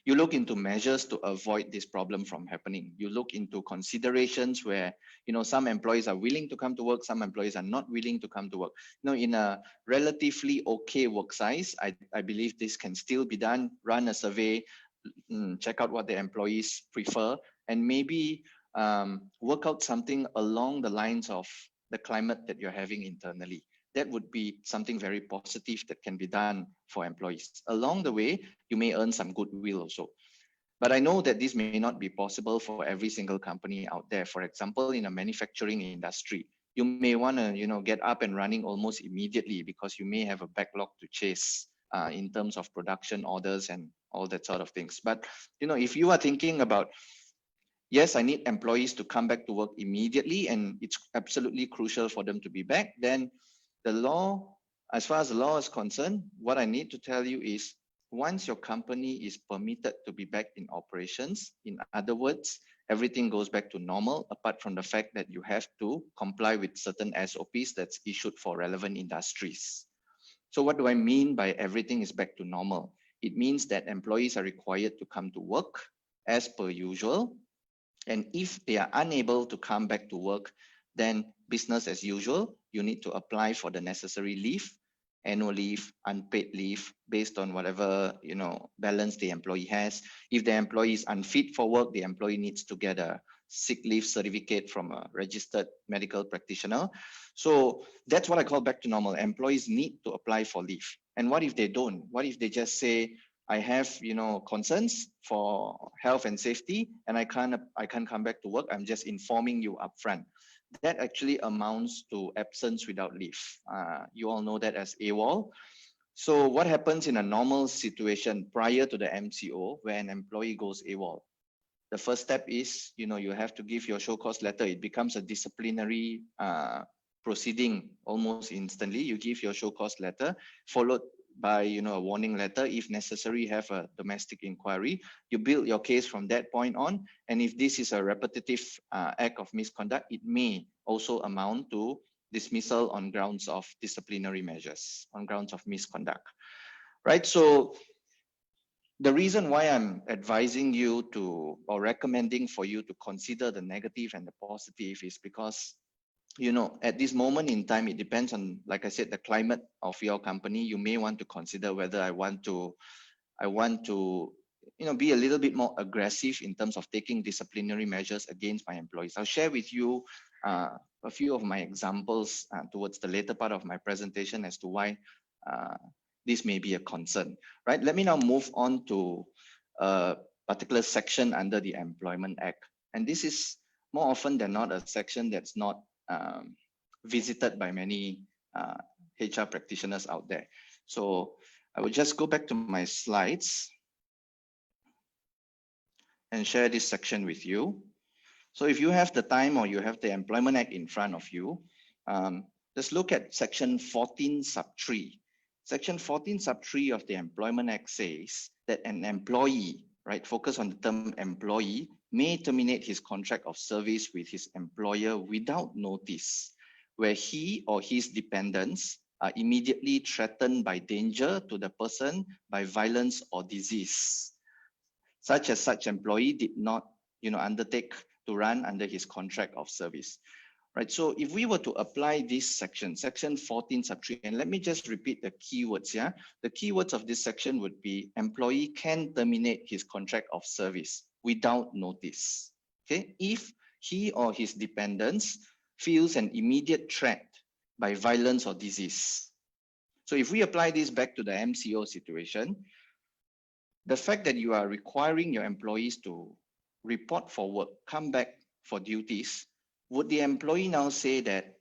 you look into measures to avoid this problem from happening. You look into considerations where, some employees are willing to come to work, some employees are not willing to come to work. In a relatively okay work size, I believe this can still be done. Run a survey, check out what the employees prefer, and maybe work out something along the lines of the climate that you're having internally. That would be something very positive that can be done for employees. Along the way, you may earn some goodwill also. But I know that this may not be possible for every single company out there. For example, in a manufacturing industry, you may want to get up and running almost immediately because you may have a backlog to chase in terms of production orders and all that sort of things. But if you are thinking about, yes, I need employees to come back to work immediately, and it's absolutely crucial for them to be back, then the law, as far as the law is concerned, what I need to tell you is, once your company is permitted to be back in operations, in other words, everything goes back to normal, apart from the fact that you have to comply with certain SOPs that's issued for relevant industries. So what do I mean by everything is back to normal? It means that employees are required to come to work as per usual. And if they are unable to come back to work, then business as usual, you need to apply for the necessary leave, annual leave, unpaid leave, based on whatever balance the employee has. If the employee is unfit for work, the employee needs to get a sick leave certificate from a registered medical practitioner. So that's what I call back to normal. Employees need to apply for leave. And what if they don't? What if they just say, I have concerns for health and safety, and I can't come back to work. I'm just informing you upfront. That actually amounts to absence without leave. You all know that as AWOL. So what happens in a normal situation prior to the MCO where an employee goes AWOL? The first step is, you have to give your show cause letter. It becomes a disciplinary proceeding almost instantly. You give your show cause letter, followed by a warning letter. If necessary, have a domestic inquiry. You build your case from that point on, and if this is a repetitive act of misconduct, it may also amount to dismissal on grounds of disciplinary measures, on grounds of misconduct, right? So the reason why I'm advising you to, or recommending for you to consider the negative and the positive, is because at this moment in time, it depends on, like I said, the climate of your company. You may want to consider whether I want to be a little bit more aggressive in terms of taking disciplinary measures against my employees. I'll share with you a few of my examples towards the later part of my presentation as to why this may be a concern, right? Let me now move on to a particular section under the Employment Act. And this is more often than not a section that's not visited by many HR practitioners out there. So I will just go back to my slides and share this section with you. So if you have the time, or you have the Employment Act in front of you, let's look at section 14 sub 3. Section 14 sub 3 of the Employment Act says that an employee, right, focus on the term employee, may terminate his contract of service with his employer without notice, where he or his dependents are immediately threatened by danger to the person by violence or disease, such as such employee did not undertake to run under his contract of service. Right, so if we were to apply this section, section 14 sub 3, and let me just repeat the keywords here. The keywords of this section would be employee can terminate his contract of service without notice. Okay, if he or his dependents feels an immediate threat by violence or disease. So if we apply this back to the MCO situation, the fact that you are requiring your employees to report for work, come back for duties, would the employee now say that,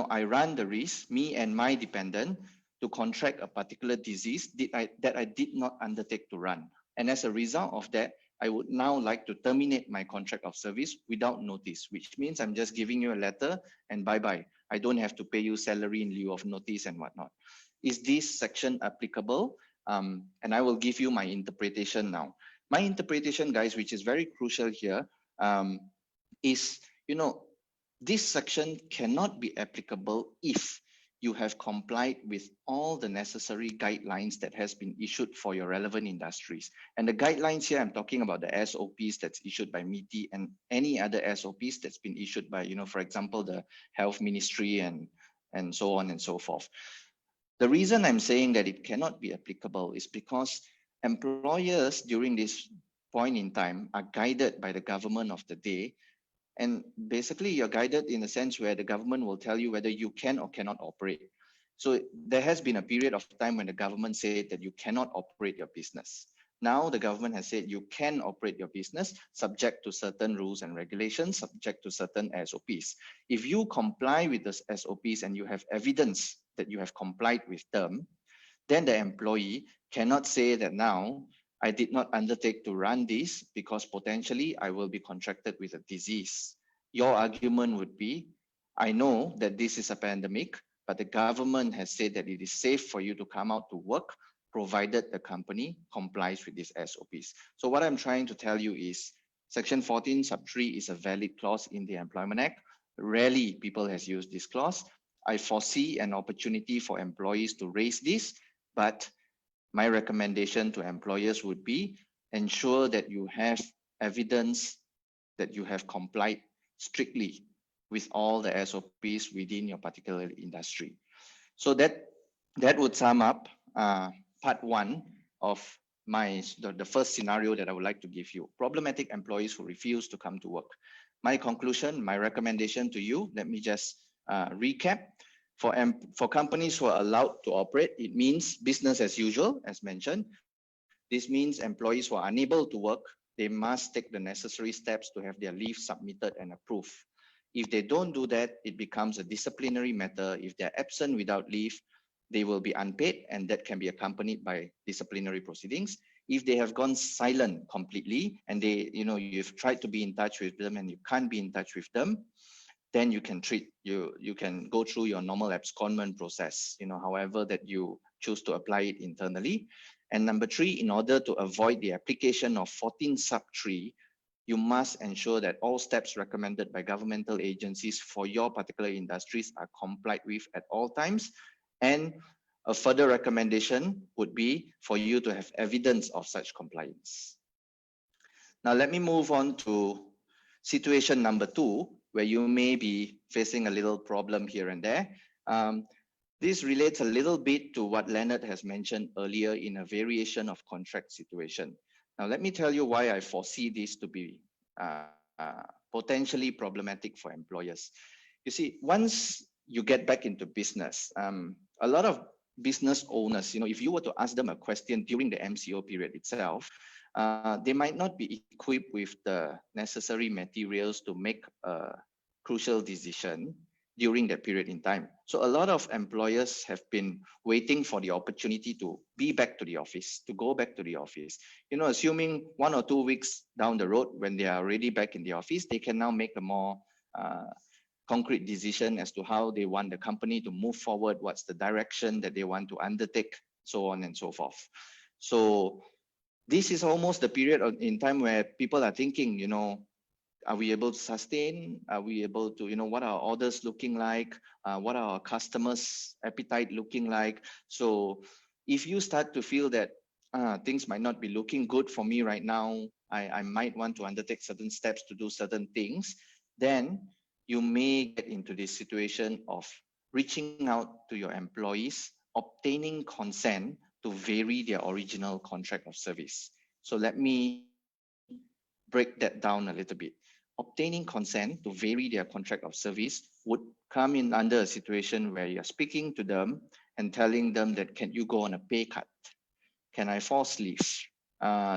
I run the risk, me and my dependent, to contract a particular disease that I did not undertake to run? And as a result of that, I would now like to terminate my contract of service without notice, which means I'm just giving you a letter and bye-bye. I don't have to pay you salary in lieu of notice and whatnot. Is this section applicable? And I will give you my interpretation now. My interpretation, guys, which is very crucial here, is, this section cannot be applicable if you have complied with all the necessary guidelines that has been issued for your relevant industries. And the guidelines here, I'm talking about the SOPs that's issued by MICCI and any other SOPs that's been issued by, for example, the Health Ministry and so on and so forth. The reason I'm saying that it cannot be applicable is because employers during this point in time are guided by the government of the day. And basically you're guided in a sense where the government will tell you whether you can or cannot operate. So there has been a period of time when the government said that you cannot operate your business. Now the government has said you can operate your business subject to certain rules and regulations, subject to certain SOPs. If you comply with the SOPs and you have evidence that you have complied with them, then the employee cannot say that now I did not undertake to run this because potentially I will be contracted with a disease. Your argument would be, I know that this is a pandemic, but the government has said that it is safe for you to come out to work, provided the company complies with these SOPs. So what I'm trying to tell you is Section 14 sub 3 is a valid clause in the Employment Act. Rarely people has used this clause. I foresee an opportunity for employees to raise this, but my recommendation to employers would be ensure that you have evidence that you have complied strictly with all the SOPs within your particular industry. So that would sum up part one of the first scenario that I would like to give you. Problematic employees who refuse to come to work. My conclusion, my recommendation to you, let me just recap. For companies who are allowed to operate, it means business as usual, as mentioned. This means employees who are unable to work, they must take the necessary steps to have their leave submitted and approved. If they don't do that, it becomes a disciplinary matter. If they're absent without leave, they will be unpaid, and that can be accompanied by disciplinary proceedings. If they have gone silent completely and you've tried to be in touch with them and you can't be in touch with them, then you can go through your normal abscondment process, however that you choose to apply it internally. And number three, in order to avoid the application of 14 sub 3, you must ensure that all steps recommended by governmental agencies for your particular industries are complied with at all times. And a further recommendation would be for you to have evidence of such compliance. Now, let me move on to situation number 2, where you may be facing a little problem here and there. This relates a little bit to what Leonard has mentioned earlier in a variation of contract situation. Now, let me tell you why I foresee this to be potentially problematic for employers. You see, once you get back into business, a lot of business owners, if you were to ask them a question during the MCO period itself, they might not be equipped with the necessary materials to make a crucial decision during that period in time. So a lot of employers have been waiting for the opportunity to be back to the office, to go back to the office. Assuming 1 or 2 weeks down the road, when they are already back in the office, they can now make a more concrete decision as to how they want the company to move forward, what's the direction that they want to undertake, so on and so forth. So this is almost the period in time where people are thinking, are we able to sustain? Are we able to, what are our orders looking like? What are our customers' appetite looking like? So if you start to feel that things might not be looking good for me right now, I might want to undertake certain steps to do certain things, then you may get into this situation of reaching out to your employees, obtaining consent to vary their original contract of service. So let me break that down a little bit. obtaining consent to vary their contract of service would come in under a situation where you're speaking to them and telling them that, can you go on a pay cut? Can I force leave?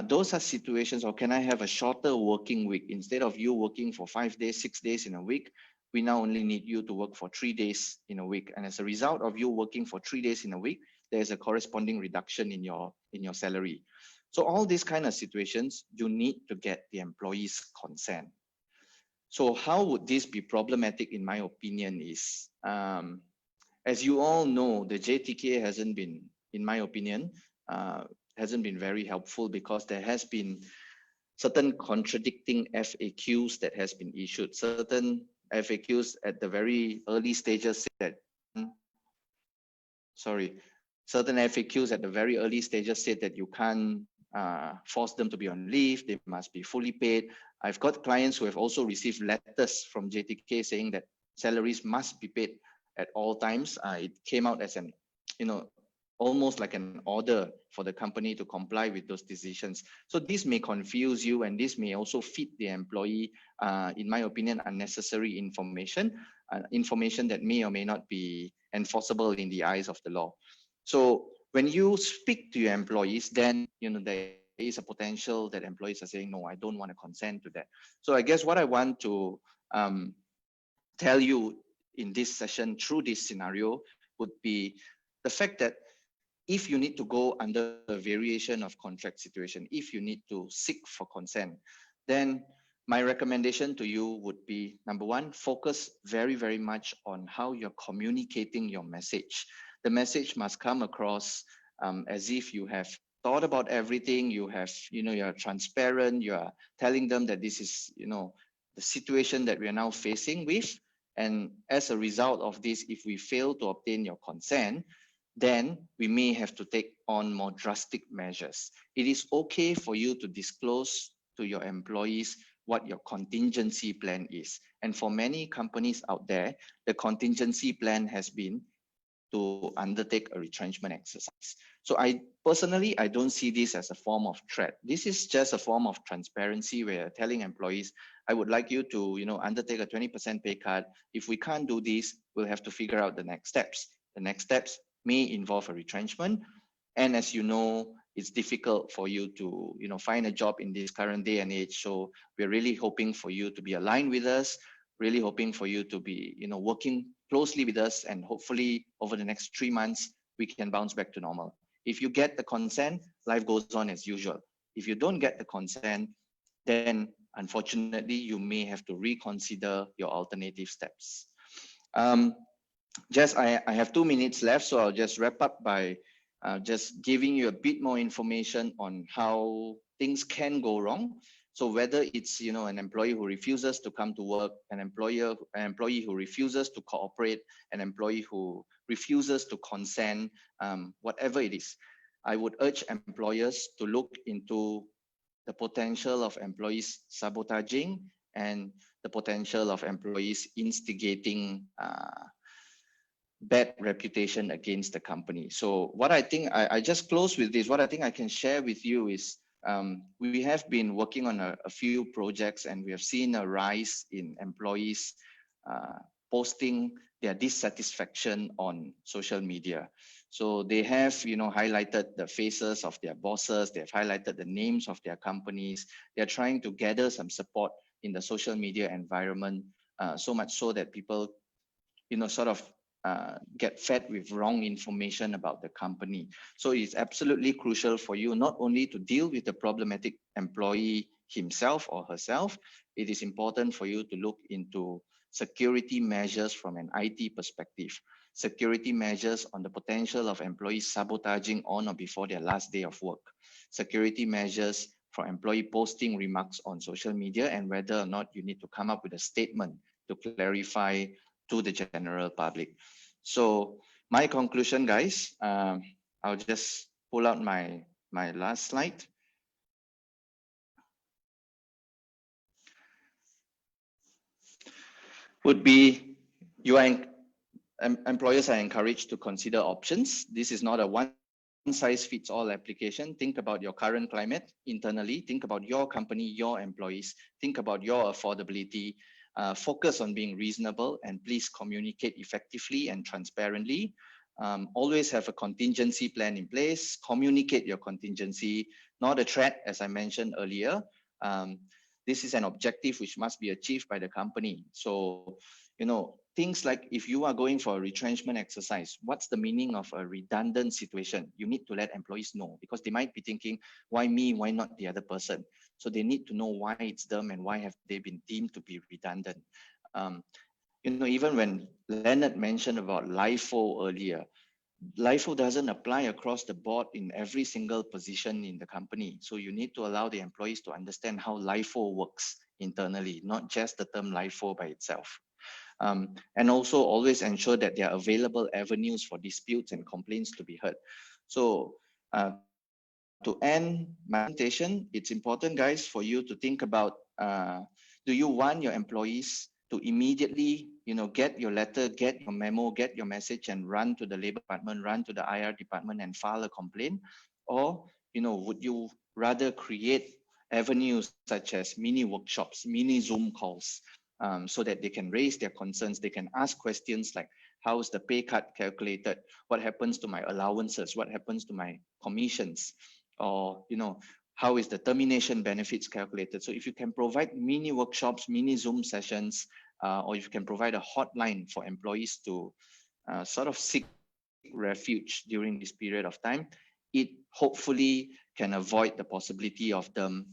Those are situations, or can I have a shorter working week? Instead of you working for 5 days, 6 days in a week, we now only need you to work for 3 days in a week. And as a result of you working for 3 days in a week, there's a corresponding reduction in your salary. So all these kind of situations, you need to get the employee's consent. So how would this be problematic, in my opinion, is, as you all know, the JTK hasn't been, in my opinion, hasn't been very helpful, because there has been certain contradicting FAQs that has been issued. Certain FAQs at the very early stages said that, certain FAQs at the very early stages said that you can't force them to be on leave, they must be fully paid. I've got clients who have also received letters from JTK saying that salaries must be paid at all times. It came out as an, almost like an order for the company to comply with those decisions. So this may confuse you, and this may also feed the employee, in my opinion, unnecessary information, information that may or may not be enforceable in the eyes of the law. So when you speak to your employees, then there is a potential that employees are saying, no, I don't want to consent to that. So I guess what I want to tell you in this session through this scenario would be the fact that if you need to go under a variation of contract situation, if you need to seek for consent, then my recommendation to you would be, number one, focus very, very much on how you're communicating your message. The message must come across as if you have thought about everything, you have, you're transparent, you're telling them that this is, the situation that we are now facing with. And as a result of this, if we fail to obtain your consent, then we may have to take on more drastic measures. It is okay for you to disclose to your employees what your contingency plan is. And for many companies out there, the contingency plan has been to undertake a retrenchment exercise. So I personally don't see this as a form of threat. This is just a form of transparency where you're telling employees, I would like you to, undertake a 20% pay cut. If we can't do this, we'll have to figure out the next steps. The next steps may involve a retrenchment. And as you know, it's difficult for you to, find a job in this current day and age. So we're really hoping for you to be aligned with us, really hoping for you to be, working closely with us, and hopefully over the next 3 months, we can bounce back to normal. If you get the consent, life goes on as usual. If you don't get the consent, then unfortunately, you may have to reconsider your alternative steps. I have 2 minutes left, so I'll just wrap up by just giving you a bit more information on how things can go wrong. So whether it's an employee who refuses to come to work, an employee who refuses to cooperate, an employee who refuses to consent, whatever it is, I would urge employers to look into the potential of employees sabotaging and the potential of employees instigating bad reputation against the company. So what I think, I just close with this, what I think I can share with you is, we have been working on a few projects, and we have seen a rise in employees posting their dissatisfaction on social media. So they have, highlighted the faces of their bosses, they've highlighted the names of their companies. They're trying to gather some support in the social media environment, so much so that people, get fed with wrong information about the company. So it's absolutely crucial for you not only to deal with the problematic employee himself or herself, it is important for you to look into security measures from an IT perspective, security measures on the potential of employees sabotaging on or before their last day of work, security measures for employee posting remarks on social media, and whether or not you need to come up with a statement to clarify to the general public. So my conclusion, guys, I'll just pull out my last slide. Would be, employers are encouraged to consider options. This is not a one one-size-fits-all application. Think about your current climate internally. Think about your company, your employees. Think about your affordability. Focus on being reasonable, and please communicate effectively and transparently. Always have a contingency plan in place. Communicate your contingency, not a threat, as I mentioned earlier. This is an objective which must be achieved by the company. So, things like if you are going for a retrenchment exercise, what's the meaning of a redundant situation? You need to let employees know, because they might be thinking, why me, why not the other person? So they need to know why it's them and why have they been deemed to be redundant. Even when Leonard mentioned about LIFO earlier, LIFO doesn't apply across the board in every single position in the company. So you need to allow the employees to understand how LIFO works internally, not just the term LIFO by itself. And also always ensure that there are available avenues for disputes and complaints to be heard. So to end my presentation, it's important, guys, for you to think about, do you want your employees to immediately, get your letter, get your memo, get your message and run to the labor department, run to the IR department and file a complaint? Or, would you rather create avenues such as mini workshops, mini Zoom calls, so that they can raise their concerns, they can ask questions like, how is the pay cut calculated? What happens to my allowances? What happens to my commissions? Or, how is the termination benefits calculated? So if you can provide mini workshops, mini Zoom sessions, or if you can provide a hotline for employees to sort of seek refuge during this period of time, it hopefully can avoid the possibility of them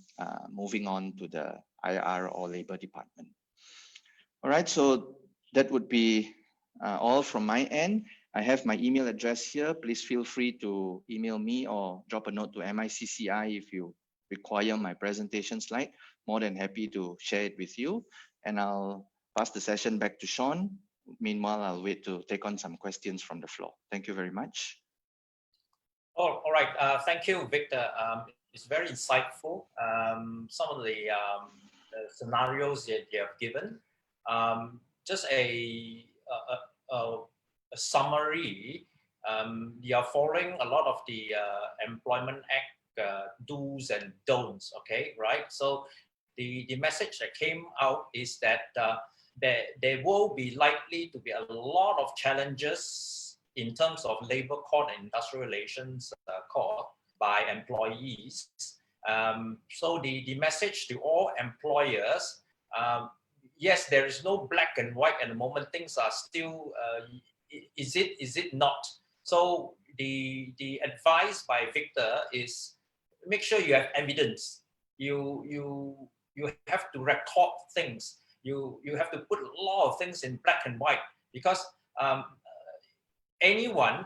moving on to the IR or labor department. All right, so that would be all from my end. I have my email address here. Please feel free to email me or drop a note to MICCI if you require my presentation slide. More than happy to share it with you. And I'll pass the session back to Sean. Meanwhile, I'll wait to take on some questions from the floor. Thank you very much. Oh, all right. Thank you, Victor. It's very insightful. Some of the scenarios that you have given. Just a summary. You are following a lot of the Employment Act do's and don'ts. Okay, right? So the message that came out is that there will be likely to be a lot of challenges in terms of labor court and industrial relations court by employees. So the message to all employers. Yes, there is no black and white at the moment. Things are still, is it not? So the advice by Victor is make sure you have evidence. You have to record things. You have to put a lot of things in black and white, because anyone,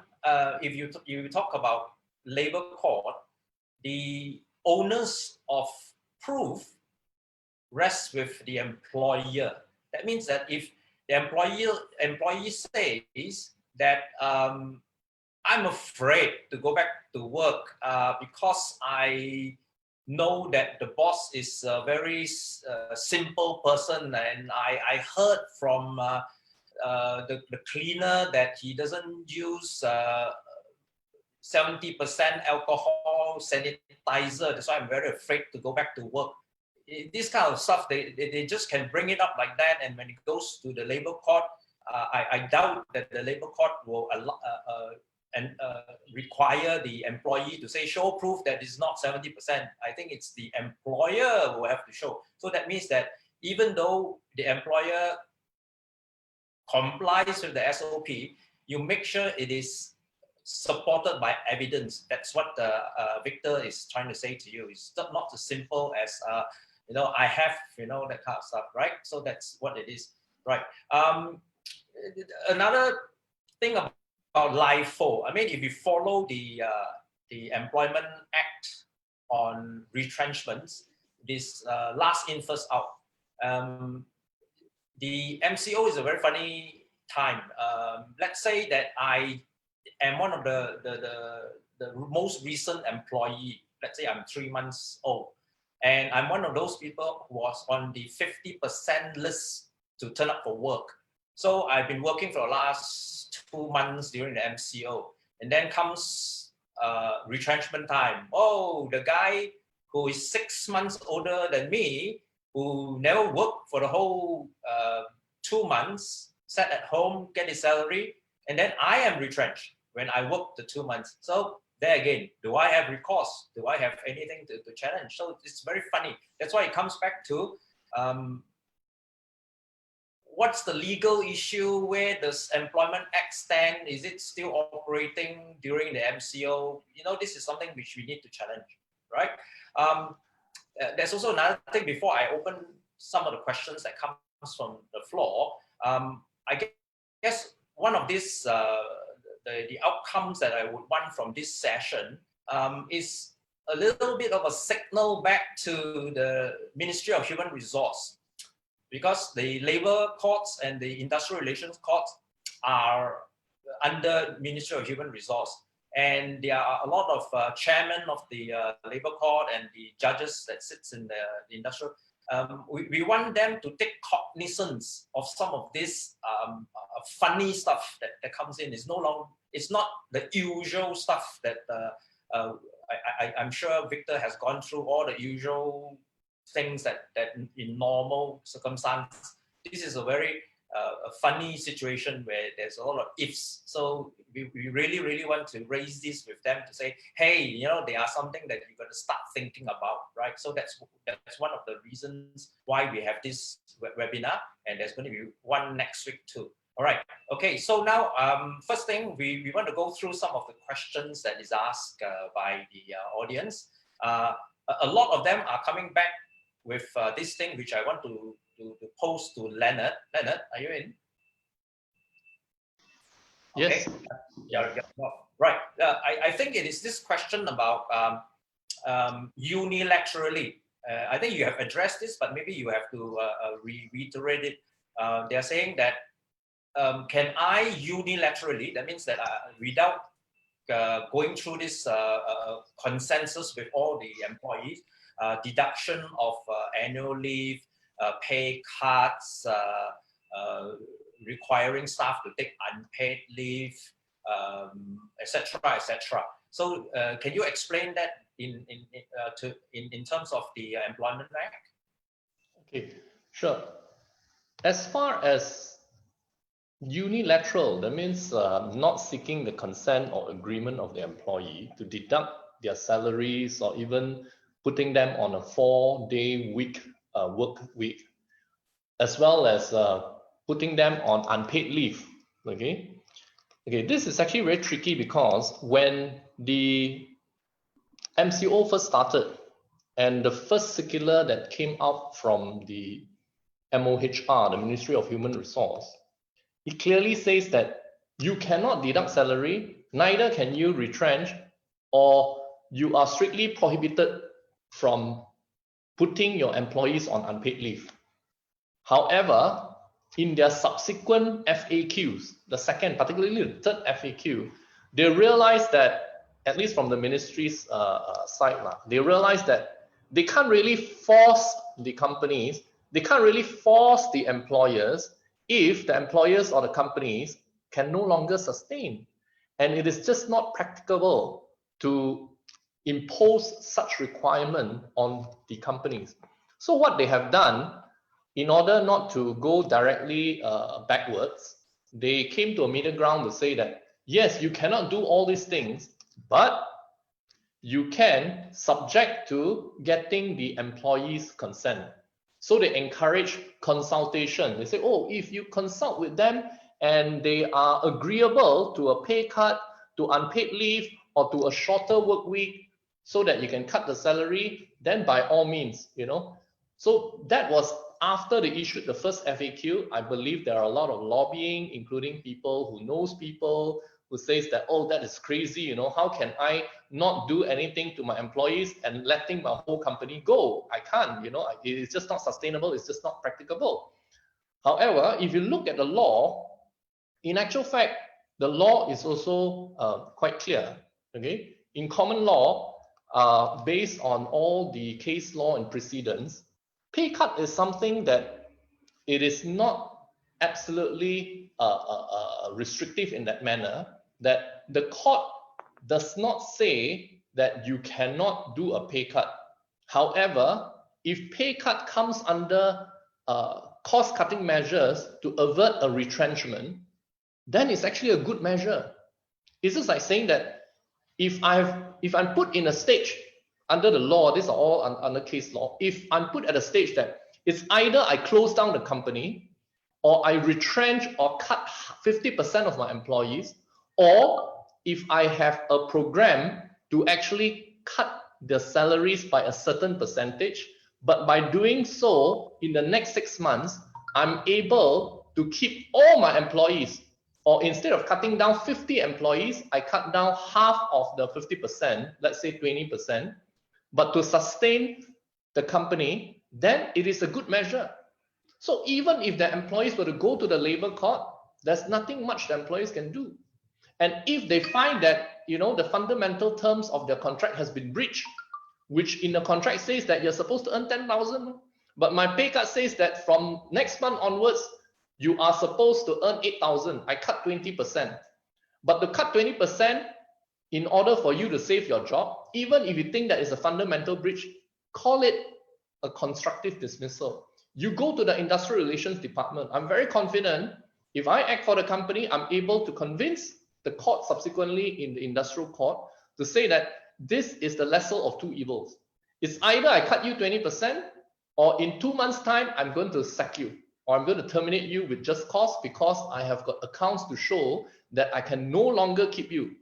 if you talk about labor court, the onus of proof rests with the employer. That means that if the employee says that I'm afraid to go back to work because I know that the boss is a very simple person, and I heard from the cleaner that he doesn't use 70% alcohol sanitizer. That's why I'm very afraid to go back to work. This kind of stuff, they just can bring it up like that, and when it goes to the labor court, I doubt that the labor court will require the employee to say, show proof that it's not 70%. I think it's the employer who will have to show. So that means that even though the employer complies with the SOP, you make sure it is supported by evidence. That's what Victor is trying to say to you. It's not as simple as I have, that kind of stuff, right? So that's what it is, right? Another thing about LIFO, I mean, if you follow the Employment Act on retrenchments, this last in, first out. The MCO is a very funny time. Let's say that I am one of the most recent employee. Let's say I'm 3 months old, and I'm one of those people who was on the 50% list to turn up for work. So I've been working for the last 2 months during the MCO, and then comes retrenchment time. Oh, the guy who is 6 months older than me, who never worked for the whole 2 months, sat at home, get his salary, and then I am retrenched when I worked the 2 months. So there again, do I have recourse? Do I have anything to challenge? So it's very funny. That's why it comes back to what's the legal issue? Where does Employment Act stand? Is it still operating during the MCO? You know, this is something which we need to challenge, right? There's also another thing before I open some of the questions that comes from the floor. I guess one of these, the outcomes that I would want from this session is a little bit of a signal back to the Ministry of Human Resource, because the labor courts and the industrial relations courts are under Ministry of Human Resource. And there are a lot of chairmen of the labor court and the judges that sits in the industrial. We want them to take cognizance of some of this funny stuff that comes in. It's not the usual stuff that I'm sure Victor has gone through all the usual things that in normal circumstances. This is a very a funny situation where there's a lot of ifs. So we really want to raise this with them to say, hey, you know, there are something that you're going to start thinking about, right? So that's one of the reasons why we have this webinar, and there's going to be one next week too. All right. Okay. So now, first thing, we want to go through some of the questions that is asked by the audience. A lot of them are coming back with this thing, which I want to pose to Leonard. Leonard, are you in? Yes. Okay. Yeah. Right. I think it is this question about unilaterally. I think you have addressed this, but maybe you have to reiterate it. They are saying that can I unilaterally, that means that without going through this consensus with all the employees, deduction of annual leave, pay cuts, requiring staff to take unpaid leave, etc., etc. So, can you explain that in terms of the Employment Act? Okay, sure. As far as unilateral, that means not seeking the consent or agreement of the employee to deduct their salaries or even putting them on a 4-day work week, as well as putting them on unpaid leave. Okay, this is actually very tricky because when the MCO first started and the first circular that came out from the MOHR, the Ministry of Human Resource, it clearly says that you cannot deduct salary, neither can you retrench, or you are strictly prohibited from putting your employees on unpaid leave. However, in their subsequent FAQs, the second, particularly the third FAQ, they realized that, at least from the ministry's side, they realized that they can't really force the companies, they can't really force the employers if the employers or the companies can no longer sustain. And it is just not practicable to impose such requirement on the companies. So what they have done, in order not to go directly backwards, they came to a middle ground to say that, yes, you cannot do all these things, but you can, subject to getting the employees' consent. So they encourage consultation. They say, oh, if you consult with them and they are agreeable to a pay cut, to unpaid leave, or to a shorter work week so that you can cut the salary, then by all means, you know. So that was after they issued the first FAQ. I believe there are a lot of lobbying, including people who knows people, who says that, oh, that is crazy, you know, how can I not do anything to my employees and letting my whole company go? I can't, you know, it's just not sustainable, it's just not practicable. However, if you look at the law, in actual fact, the law is also quite clear, okay? In common law, based on all the case law and precedents, pay cut is something that it is not absolutely restrictive in that manner, that the court does not say that you cannot do a pay cut. However, if pay cut comes under cost-cutting measures to avert a retrenchment, then it's actually a good measure. It's just like saying that if I'm put in a stage under the law, these are all under case law, if I'm put at a stage that it's either I close down the company or I retrench or cut 50% of my employees, or if I have a program to actually cut the salaries by a certain percentage, but by doing so in the next 6 months, I'm able to keep all my employees, or instead of cutting down 50 employees, I cut down half of the 50%, let's say 20%, but to sustain the company, then it is a good measure. So even if the employees were to go to the labor court, there's nothing much the employees can do. And if they find that, the fundamental terms of their contract has been breached, which in the contract says that you're supposed to earn 10,000, but my pay cut says that from next month onwards, you are supposed to earn 8,000. I cut 20%. But to cut 20%, in order for you to save your job, even if you think that is a fundamental breach, call it a constructive dismissal. You go to the Industrial Relations Department. I'm very confident if I act for the company, I'm able to convince the court subsequently in the industrial court to say that this is the lesser of two evils. It's either I cut you 20%, or in 2 months' time, I'm going to sack you, or I'm going to terminate you with just cause because I have got accounts to show that I can no longer keep you.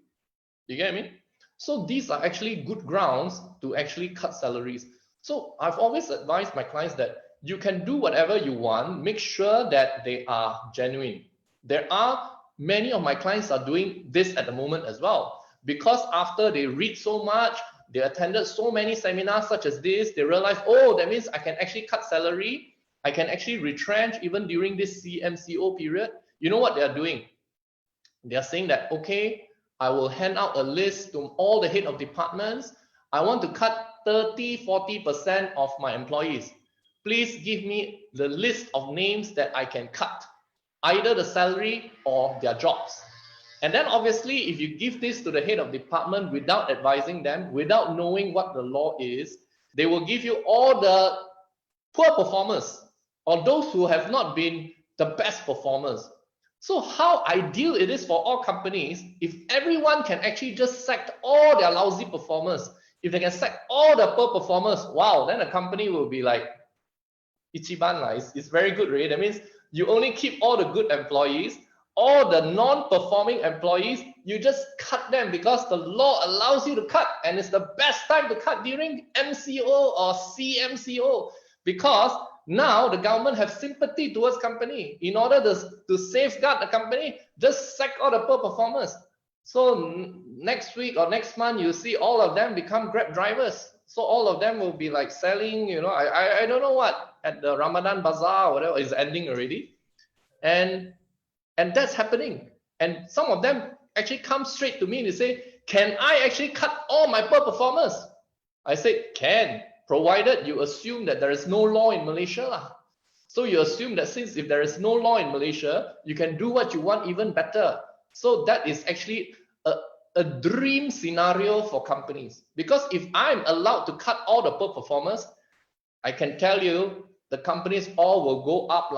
You get me? So these are actually good grounds to actually cut salaries. So I've always advised my clients that you can do whatever you want, make sure that they are genuine. There are many of my clients are doing this at the moment as well, because after they read so much, they attended so many seminars such as this, they realize, oh, that means I can actually cut salary, I can actually retrench even during this CMCO period. You know what they are doing? They are saying that, okay, I will hand out a list to all the head of departments. I want to cut 30–40% of my employees. Please give me the list of names that I can cut, either the salary or their jobs. And then obviously, if you give this to the head of department without advising them, without knowing what the law is, they will give you all the poor performers or those who have not been the best performers. So how ideal it is for all companies if everyone can actually just sack all their lousy performers. If they can sack all the poor performers, wow, then a company will be like Ichiban. It's very good, right? That means you only keep all the good employees, all the non-performing employees, you just cut them because the law allows you to cut, and it's the best time to cut during MCO or CMCO, because now the government have sympathy towards company. In order to safeguard the company, just sack all the poor performers. So next week or next month, you see all of them become Grab drivers. So all of them will be like selling, I don't know what, at the Ramadan Bazaar or whatever is ending already. And that's happening. And some of them actually come straight to me and they say, can I actually cut all my poor performers? I said, can, provided you assume that there is no law in Malaysia. So you assume that since if there is no law in Malaysia, you can do what you want even better. So that is actually a dream scenario for companies. Because if I'm allowed to cut all the poor performers, I can tell you the companies all will go up,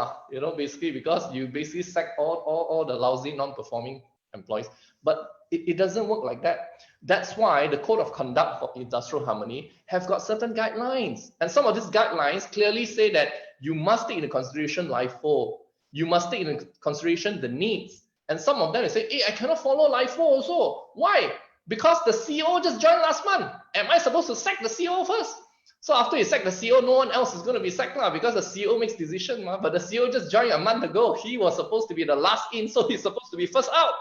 basically, because you basically sack all the lousy non-performing employees. But it doesn't work like that. That's why the Code of Conduct for Industrial Harmony have got certain guidelines. And some of these guidelines clearly say that you must take into consideration LIFO. You must take into consideration the needs. And some of them say, hey, I cannot follow LIFO also. Why? Because the CEO just joined last month. Am I supposed to sack the CEO first? So after you sack the CEO, no one else is going to be sacked because the CEO makes decision. But the CEO just joined a month ago. He was supposed to be the last in, so he's supposed to be first out.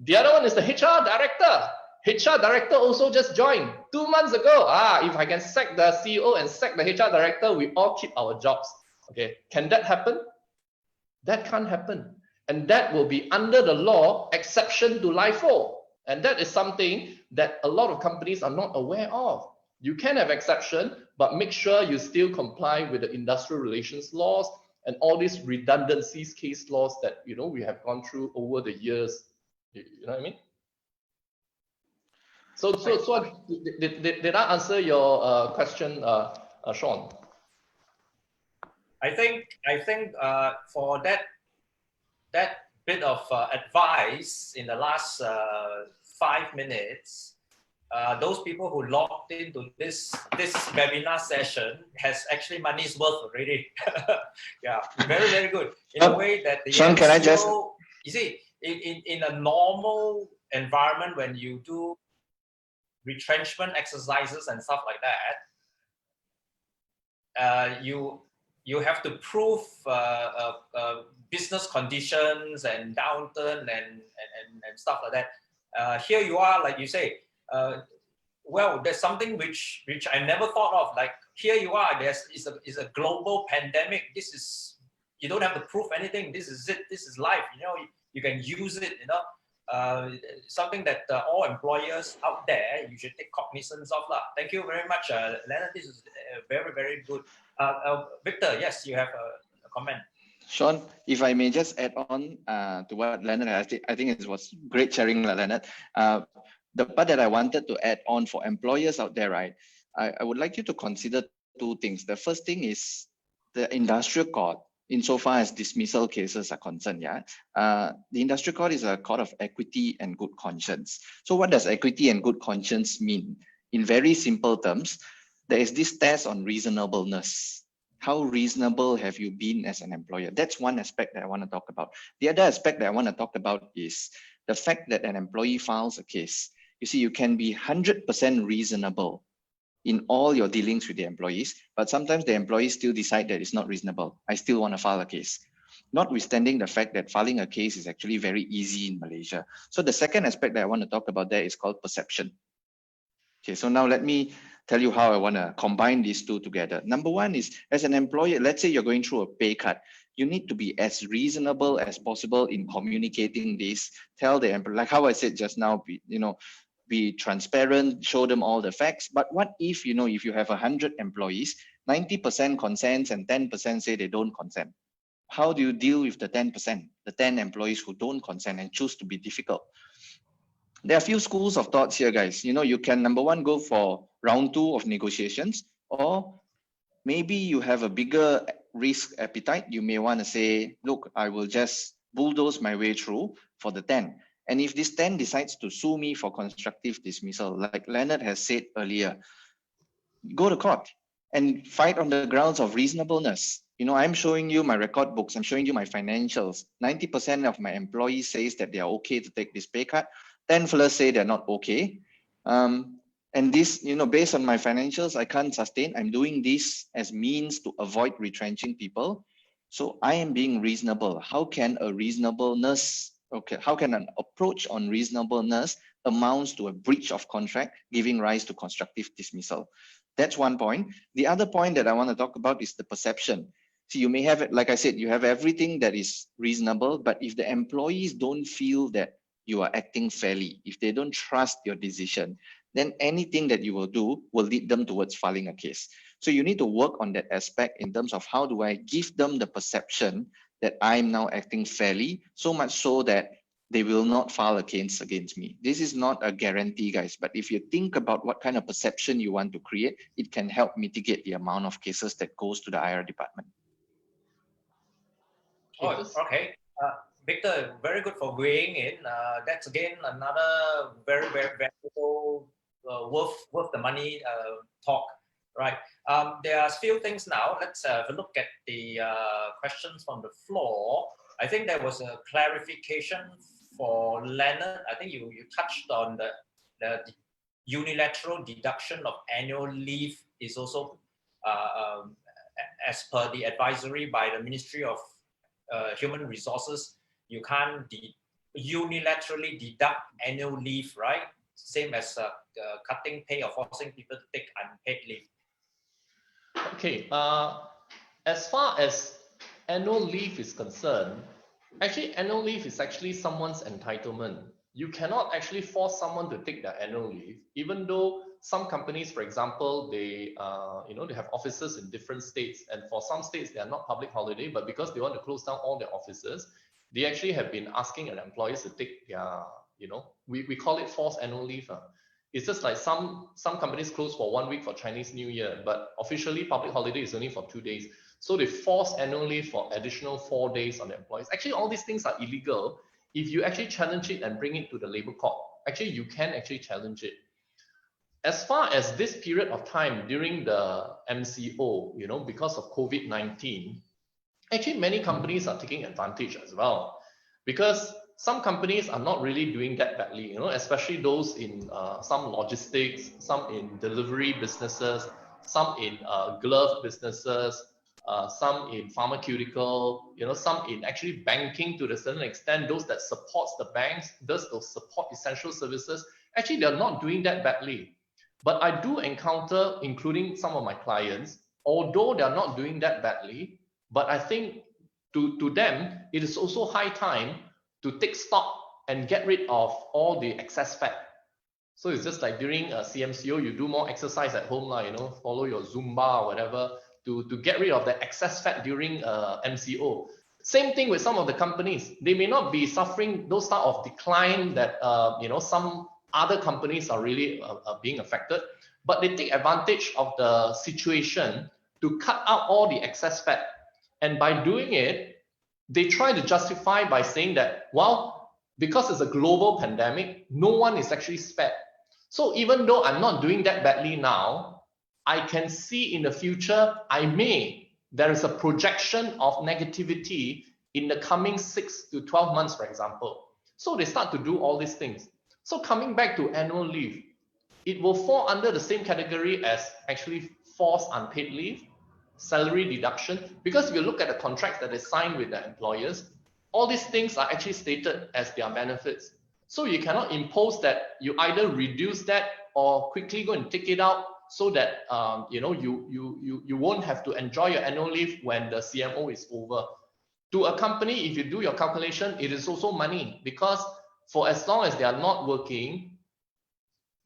The other one is the HR director. HR director also just joined 2 months ago. If I can sack the CEO and sack the HR director, we all keep our jobs. Okay, can that happen? That can't happen. And that will be under the law, exception to LIFO. And that is something that a lot of companies are not aware of. You can have exception, but make sure you still comply with the industrial relations laws and all these redundancies, case laws that we have gone through over the years. You know what I mean? So did I answer your question, Sean? I think for that bit of advice in the last 5 minutes, those people who logged into this webinar session has actually money's worth already. Yeah, very good. In a way that the Sean, can I just... you see, in a normal environment, when you do retrenchment exercises and stuff like that, you have to prove business conditions and downturn and stuff like that. Here you are, like you say, well, there's something which I never thought of. Like here you are, is a global pandemic. This is, you don't have to prove anything. This is it. This is life. You know, you can use it. You know, something that all employers out there you should take cognizance of. Thank you very much, Leonard. This is very good. Victor, yes, you have a comment. Sean, if I may just add on to what Leonard has, I think it was great sharing, Leonard. The part that I wanted to add on for employers out there, right? I would like you to consider two things. The first thing is the industrial court, insofar as dismissal cases are concerned. Yeah, the industrial court is a court of equity and good conscience. So what does equity and good conscience mean? In very simple terms, there is this test on reasonableness. How reasonable have you been as an employer? That's one aspect that I want to talk about. The other aspect that I want to talk about is the fact that an employee files a case. You see, you can be 100% reasonable in all your dealings with the employees, but sometimes the employees still decide that it's not reasonable. I still want to file a case. Notwithstanding the fact that filing a case is actually very easy in Malaysia. So the second aspect that I want to talk about there is called perception. Okay, so now let me tell you how I want to combine these two together. Number one is, as an employer, let's say you're going through a pay cut, you need to be as reasonable as possible in communicating this. Tell the employer, like how I said just now, be transparent, show them all the facts. But what if, if you have 100 employees, 90% consents and 10% say they don't consent? How do you deal with the 10%, the 10 employees who don't consent and choose to be difficult? There are a few schools of thoughts here, guys. You can, number one, go for round 2 of negotiations, or maybe you have a bigger risk appetite. You may want to say, look, I will just bulldoze my way through for the 10. And if this 10 decides to sue me for constructive dismissal, like Leonard has said earlier, go to court and fight on the grounds of reasonableness. I'm showing you my record books. I'm showing you my financials. 90% of my employees says that they are okay to take this pay cut. 10 fellows say they're not okay. And this, based on my financials, I can't sustain. I'm doing this as means to avoid retrenching people. So I am being reasonable. How can a reasonableness, how can an approach on reasonableness amounts to a breach of contract, giving rise to constructive dismissal? That's one point. The other point that I want to talk about is the perception. So you may have it, like I said, you have everything that is reasonable, but if the employees don't feel that you are acting fairly, if they don't trust your decision, then anything that you will do will lead them towards filing a case. So you need to work on that aspect in terms of how do I give them the perception that I'm now acting fairly, so much so that they will not file a case against me. This is not a guarantee, guys, but if you think about what kind of perception you want to create, it can help mitigate the amount of cases that goes to the IR department. Oh, okay. Victor, very good for weighing in. That's again another very valuable, worth the money talk, right? There are few things now. Let's have a look at the questions from the floor. I think there was a clarification for Leonard. I think you touched on the unilateral deduction of annual leave is also as per the advisory by the Ministry of Human Resources. You can't unilaterally deduct annual leave, right? Same as cutting pay or forcing people to take unpaid leave. Okay, as far as annual leave is concerned, actually annual leave is actually someone's entitlement. You cannot actually force someone to take their annual leave, even though some companies, for example, they they have offices in different states, and for some states they are not public holiday, but because they want to close down all their offices, they actually have been asking their employees to take their, we call it forced annual leave. It's just like some companies close for 1 week for Chinese New Year, but officially public holiday is only for 2 days. So they force annual leave for additional 4 days on the employees. Actually, all these things are illegal. If you actually challenge it and bring it to the labor court, actually you can actually challenge it. As far as this period of time during the MCO, you know, because of COVID-19, actually many companies are taking advantage as well, because some companies are not really doing that badly, you know, especially those in some logistics, some in delivery businesses, some in glove businesses, some in pharmaceutical, you know, some in actually banking to a certain extent, those that supports the banks, those support essential services. Actually, they're not doing that badly. But I do encounter, including some of my clients, although they're not doing that badly, but I think to them, it is also high time to take stock and get rid of all the excess fat. So it's just like during CMCO, you do more exercise at home, you know, follow your Zumba or whatever, to get rid of the excess fat during MCO. Same thing with some of the companies. They may not be suffering those type of decline that, you know, some other companies are really being affected, but they take advantage of the situation to cut out all the excess fat. And by doing it, they try to justify by saying that, well, because it's a global pandemic, no one is actually spared. So even though I'm not doing that badly now, I can see in the future, there is a projection of negativity in the coming 6 to 12 months, for example. So they start to do all these things. So coming back to annual leave, it will fall under the same category as actually forced unpaid leave, salary deduction, because if you look at the contracts that they sign with the employers, all these things are actually stated as their benefits. So you cannot impose that you either reduce that or quickly go and take it out so that you know, you won't have to enjoy your annual leave when the CMO is over. To a company, if you do your calculation, it is also money, because for as long as they are not working,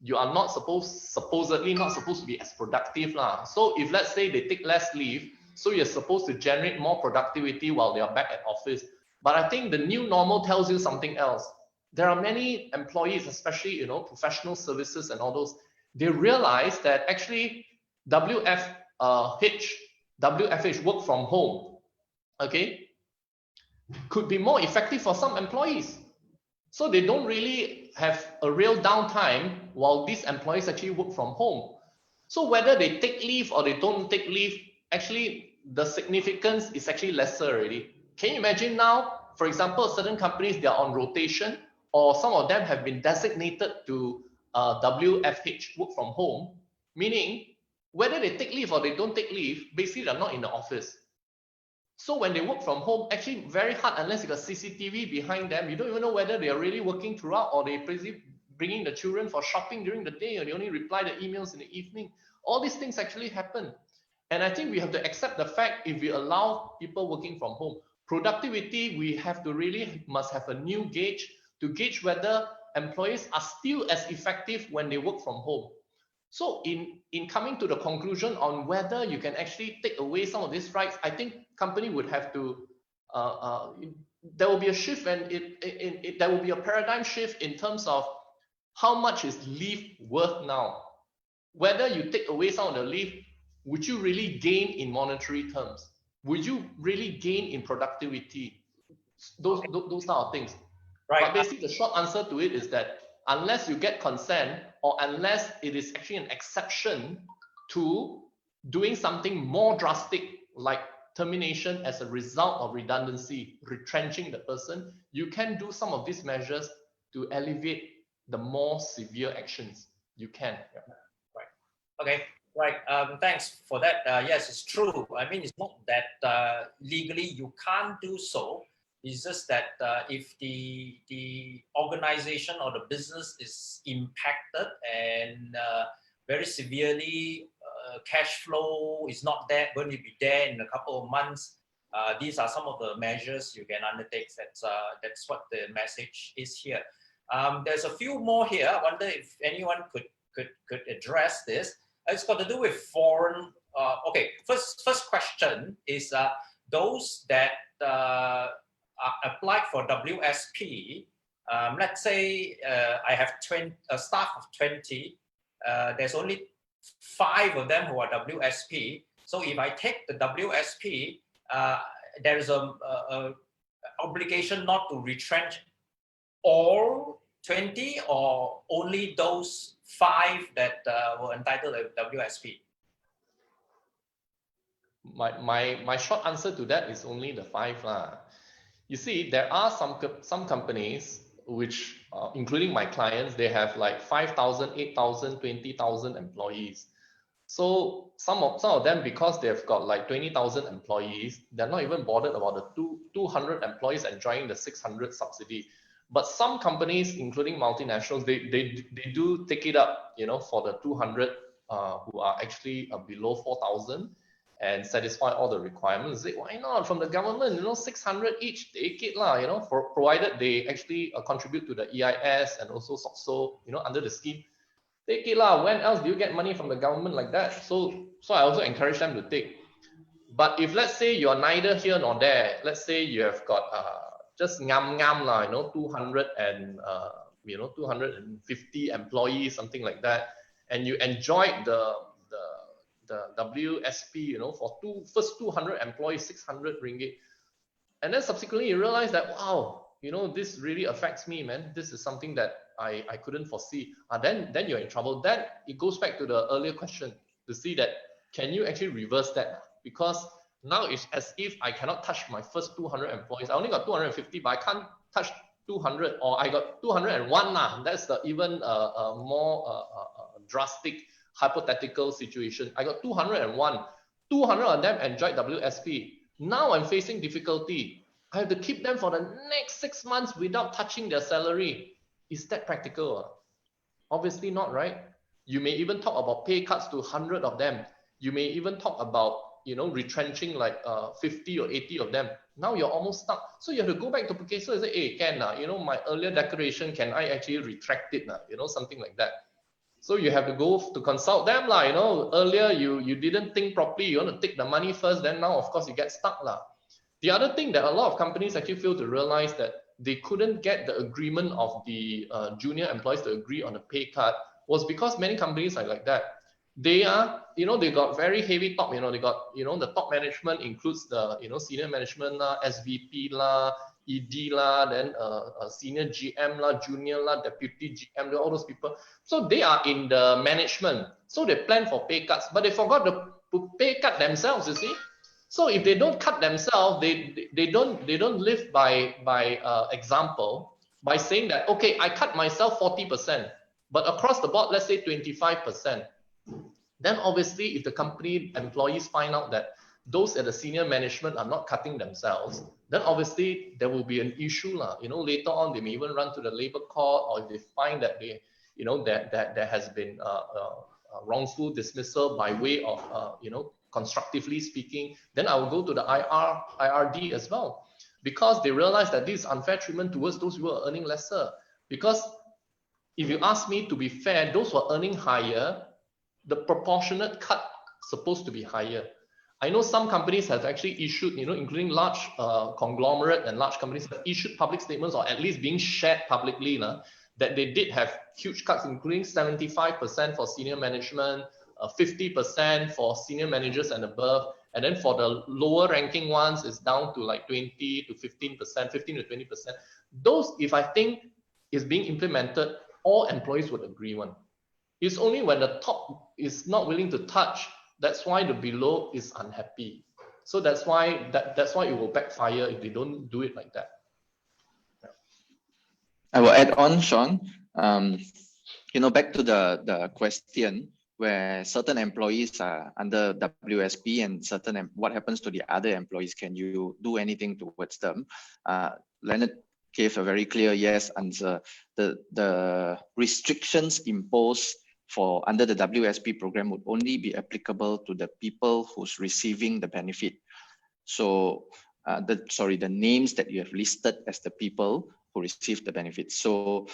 you are not supposedly not supposed to be as productive lah. So if let's say they take less leave, so you're supposed to generate more productivity while they are back at office. But I think the new normal tells you something else. There are many employees, especially, you know, professional services and all those, they realize that actually WFH, work from home, okay, could be more effective for some employees. So they don't really have a real downtime while these employees actually work from home. So whether they take leave or they don't take leave, actually the significance is actually lesser already. Can you imagine now, for example, certain companies, they are on rotation, or some of them have been designated to WFH, work from home, meaning whether they take leave or they don't take leave, basically they're not in the office. So when they work from home, actually very hard, unless you got CCTV behind them, you don't even know whether they are really working throughout or they're busy bringing the children for shopping during the day, or they only reply the emails in the evening. All these things actually happen. And I think we have to accept the fact, if we allow people working from home, productivity, we have to really must have a new gauge to gauge whether employees are still as effective when they work from home. So in coming to the conclusion on whether you can actually take away some of these rights, I think company would have to, there will be a shift, and there will be a paradigm shift in terms of how much is leave worth now. Whether you take away some of the leave, would you really gain in monetary terms? Would you really gain in productivity? Those type of things. Right. But basically the short answer to it is that unless you get consent, or unless it is actually an exception to doing something more drastic, like termination as a result of redundancy, retrenching the person, you can do some of these measures to alleviate the more severe actions. You can. Yeah. Right. Okay. Right. Thanks for that. Yes, it's true. I mean, it's not that legally you can't do so. It's just that if the organization or the business is impacted and very severely, cash flow is not there, going to be there in a couple of months, these are some of the measures you can undertake. That's what the message is here. There's a few more here. I wonder if anyone could address this. It's got to do with foreign. Okay, first question is those that applied for WSP. Let's say I have a staff of 20 there's only 5 of them who are WSP. So if I take the WSP, there is a obligation not to retrench all 20 or only those 5 that were entitled to WSP. My short answer to that is only the 5 lah. You see, there are some companies which, including my clients, they have like 5,000, 8,000, 20,000 employees. So some of them, because they've got like 20,000 employees, they're not even bothered about the 200 employees enjoying the 600 subsidy. But some companies, including multinationals, they do take it up, you know, for the 200 who are actually below 4,000 and satisfy all the requirements. Say, why not from the government? You know, 600 each, take it lah. You know, provided they actually contribute to the EIS and also SUBSIDY, you know, under the scheme. Take it lah. When else do you get money from the government like that? So I also encourage them to take. But if let's say you're neither here nor there, let's say you have got just ngam lah, you know, 200 and 250 employees, something like that, and you enjoyed the WSP, you know, for first 200 employees, 600 ringgit, and then subsequently you realize that, wow, you know, this really affects me, man. This is something that I couldn't foresee. Then you're in trouble. Then it goes back to the earlier question to see that, can you actually reverse that? Because now it's as if I cannot touch my first 200 employees. I only got 250, but I can't touch 200, or I got 201 now. That's the even more drastic hypothetical situation. I got 201. 200 of them enjoyed WSP. Now I'm facing difficulty. I have to keep them for the next 6 months without touching their salary. Is that practical? Obviously not, right? You may even talk about pay cuts to 100 of them. You may even talk about, you know, retrenching like 50 or 80 of them. Now you're almost stuck. So you have to go back to Pukesal and say, hey, Ken, you know, my earlier declaration, can I actually retract it? You know, something like that. So you have to go to consult them lah. You know, earlier you didn't think properly. You want to take the money first. Then now, of course, you get stuck lah. The other thing that a lot of companies actually fail to realize that they couldn't get the agreement of the junior employees to agree on a pay cut was because many companies are like that. They are, you know, they got very heavy top, you know, they got, you know, the top management includes the, you know, senior management lah, SVP lah, ED lah, then senior GM lah, junior lah, deputy GM, all those people. So they are in the management. So they plan for pay cuts, but they forgot to pay cut themselves, you see. So if they don't cut themselves, they don't live by example, by saying that, okay, I cut myself 40%, but across the board, let's say 25%. Then obviously, if the company employees find out that those at the senior management are not cutting themselves, then obviously there will be an issue lah. You know, later on they may even run to the labor court, or if they find that they, you know, that there has been wrongful dismissal by way of you know, constructively speaking, then I will go to the IRD as well, because they realize that this is unfair treatment towards those who are earning lesser. Because if you ask me, to be fair, those who are earning higher, the proportionate cut supposed to be higher. I know some companies have actually issued, you know, including large conglomerate and large companies have issued public statements, or at least being shared publicly, that they did have huge cuts, including 75% for senior management, 50% for senior managers and above, and then for the lower ranking ones, it's down to like 20 to 15%, 15 to 20%. Those, if I think is being implemented, all employees would agree one. It's only when the top is not willing to touch, that's why the below is unhappy. So that's why it will backfire if they don't do it like that. I will add on, Sean. You know, back to the question where certain employees are under WSP and certain, what happens to the other employees? Can you do anything towards them? Leonard gave a very clear yes answer. The restrictions imposed for under the WSP program would only be applicable to the people who's receiving the benefit. So the names that you have listed as the people who receive the benefit. So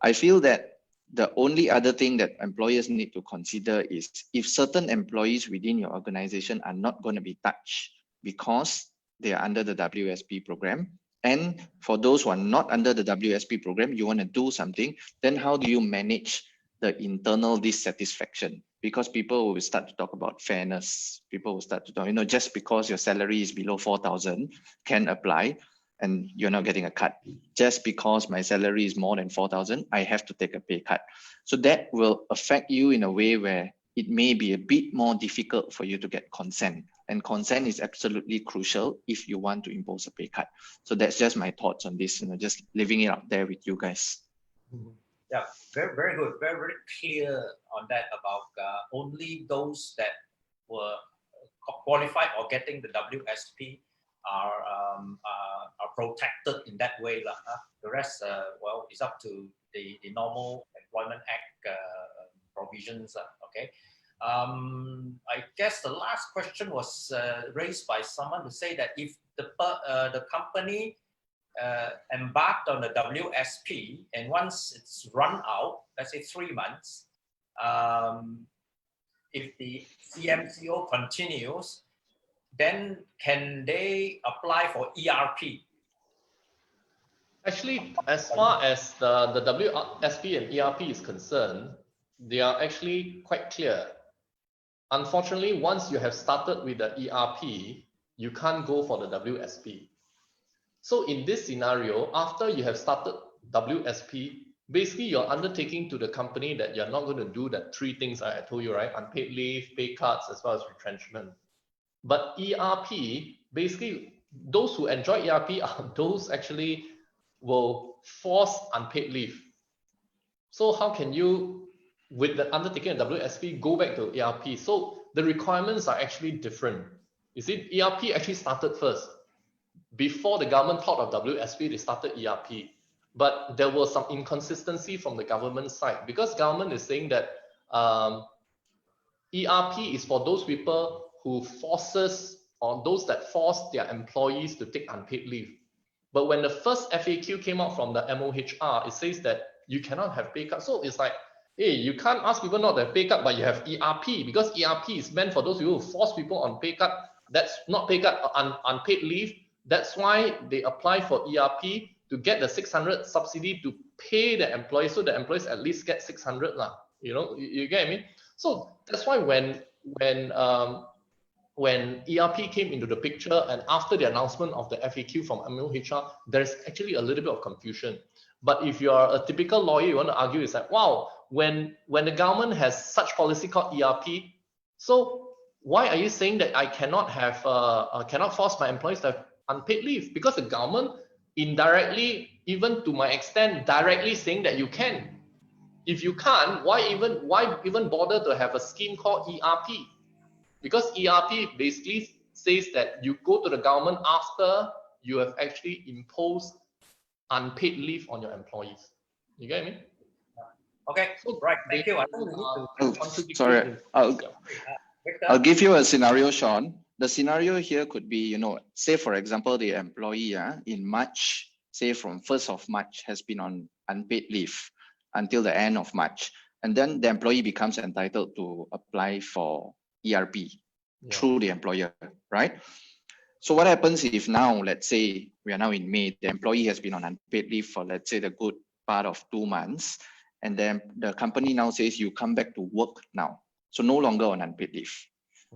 I feel that the only other thing that employers need to consider is if certain employees within your organization are not going to be touched because they are under the WSP program, and for those who are not under the WSP program, you want to do something, then how do you manage the internal dissatisfaction, because people will start to talk about fairness. People will start to talk, just because your salary is below 4,000 can apply and you're not getting a cut. Just because my salary is more than 4,000, I have to take a pay cut. So that will affect you in a way where it may be a bit more difficult for you to get consent. And consent is absolutely crucial if you want to impose a pay cut. So that's just my thoughts on this, just leaving it up there with you guys. Yeah, very, very good. Very, very clear on that about only those that were qualified or getting the WSP are protected in that way. The rest, well, is up to the normal Employment Act provisions. Okay. I guess the last question was raised by someone to say that if the company embarked on the WSP and once it's run out, let's say 3 months, if the CMCO continues, then can they apply for ERP? Actually, as far as the WSP and ERP is concerned, they are actually quite clear. Unfortunately, once you have started with the ERP, you can't go for the WSP. So in this scenario, after you have started WSP, basically you're undertaking to the company that you're not going to do the 3 things I told you, right? Unpaid leave, pay cuts, as well as retrenchment. But ERP, basically, those who enjoy ERP are those actually will force unpaid leave. So how can you, with the undertaking of WSP, go back to ERP? So the requirements are actually different. You see, ERP actually started first. Before the government thought of WSP, they started ERP. But there was some inconsistency from the government side, because government is saying that ERP is for those people who forces, or those that force their employees to take unpaid leave. But when the first FAQ came out from the MOHR, it says that you cannot have pay cut. So it's like, hey, you can't ask people not to have pay cut, but you have ERP, because ERP is meant for those people who force people on pay cut. That's not pay cut, unpaid leave. That's why they apply for ERP to get the 600 subsidy to pay the employees, so the employees at least get 600 lah. You get me? So that's why when ERP came into the picture and after the announcement of the FAQ from MOHR, there's actually a little bit of confusion. But if you are a typical lawyer, you want to argue, it's like, wow, when the government has such policy called ERP, so why are you saying that I cannot have cannot force my employees to have unpaid leave? Because the government indirectly, even to my extent, directly saying that you can. If you can't, why even bother to have a scheme called ERP? Because ERP basically says that you go to the government after you have actually imposed unpaid leave on your employees. You get me? Okay, so, right. Thank you. I think we need to sorry, I'll give you a scenario, Sean. The scenario here could be, say for example, the employee in March, say from 1st of March has been on unpaid leave until the end of March. And then the employee becomes entitled to apply for ERP through the employer, right? So what happens if now, let's say we are now in May, the employee has been on unpaid leave for, let's say, the good part of 2 months. And then the company now says you come back to work now. So no longer on unpaid leave.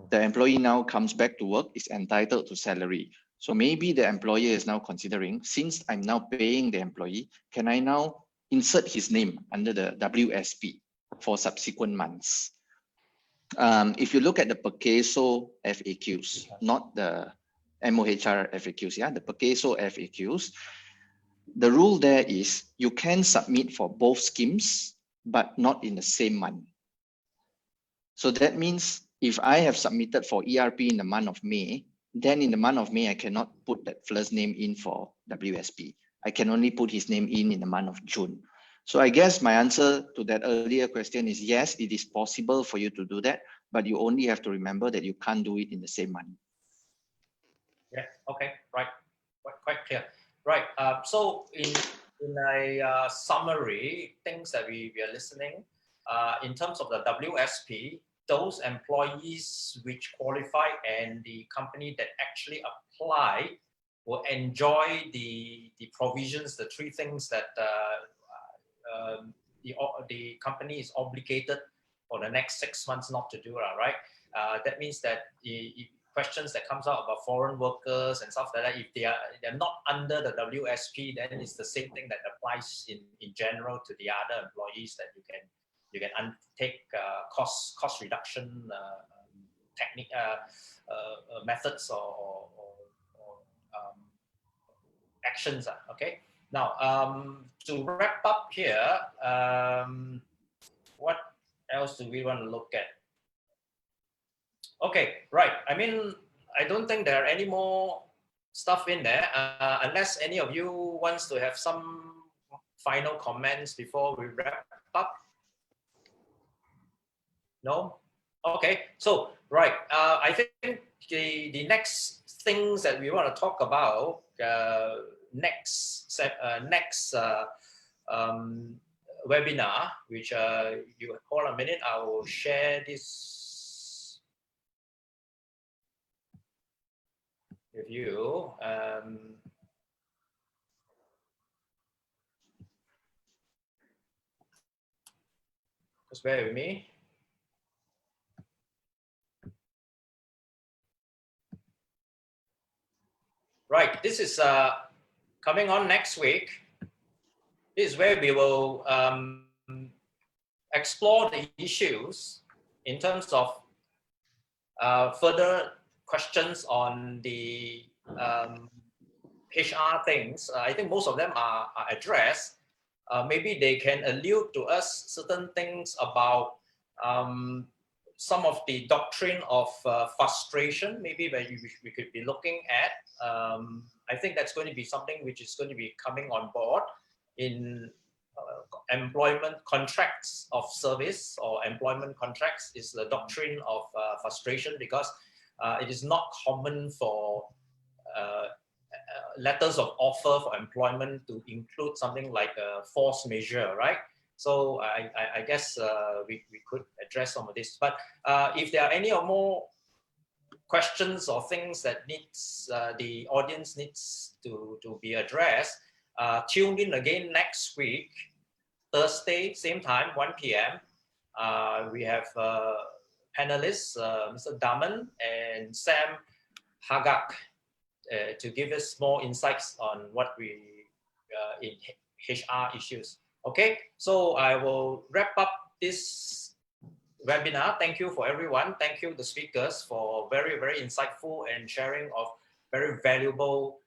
The employee now comes back to work, is entitled to salary. So maybe the employer is now considering, since I'm now paying the employee, can I now insert his name under the WSP for subsequent months? If you look at the PERCASO FAQs, not the MOHR FAQs, the PERCASO FAQs, the rule there is you can submit for both schemes, but not in the same month. So that means if I have submitted for ERP in the month of May, then in the month of May, I cannot put that first name in for WSP. I can only put his name in the month of June. So I guess my answer to that earlier question is yes, it is possible for you to do that, but you only have to remember that you can't do it in the same month. Yeah, okay, right, quite clear. Right, so in a summary, things that we are listening, in terms of the WSP, those employees which qualify and the company that actually apply will enjoy the provisions, the 3 things that the company is obligated for the next 6 months not to do that, right? That means that the questions that comes out about foreign workers and stuff like that, if they're not under the WSP, then it's the same thing that applies in general to the other employees, that you can undertake cost reduction technique methods or actions. Okay. Now to wrap up here, what else do we want to look at? Okay, right. I mean, I don't think there are any more stuff in there, unless any of you wants to have some final comments before we wrap up. No? Okay, so, right. I think the next things that we want to talk about, next webinar, which you hold a minute, I will share this with you. Just bear with me. Right, this is coming on next week. This is where we will explore the issues in terms of further questions on the HR things. I think most of them are addressed. Maybe they can allude to us certain things about some of the doctrine of frustration, maybe where we could be looking at. I think that's going to be something which is going to be coming on board in employment contracts of service or employment contracts, is the doctrine of frustration, because it is not common for letters of offer for employment to include something like a force majeure, right? So I guess we could address some of this. But if there are any or more questions or things that needs the audience needs to be addressed, tune in again next week, Thursday, same time, 1 p.m. We have panelists, Mr. Daman and Sam Hagak, to give us more insights on what we in HR issues. Okay, so I will wrap up this webinar. Thank you for everyone. Thank you the speakers for very, very insightful and sharing of very valuable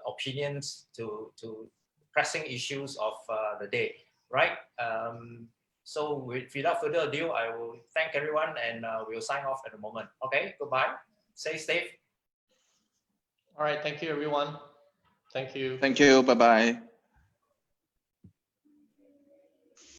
opinions to pressing issues of the day, right? So without further ado, I will thank everyone and we'll sign off at the moment. Okay, goodbye. Stay safe. All right, thank you, everyone. Thank you. Thank you. Bye-bye.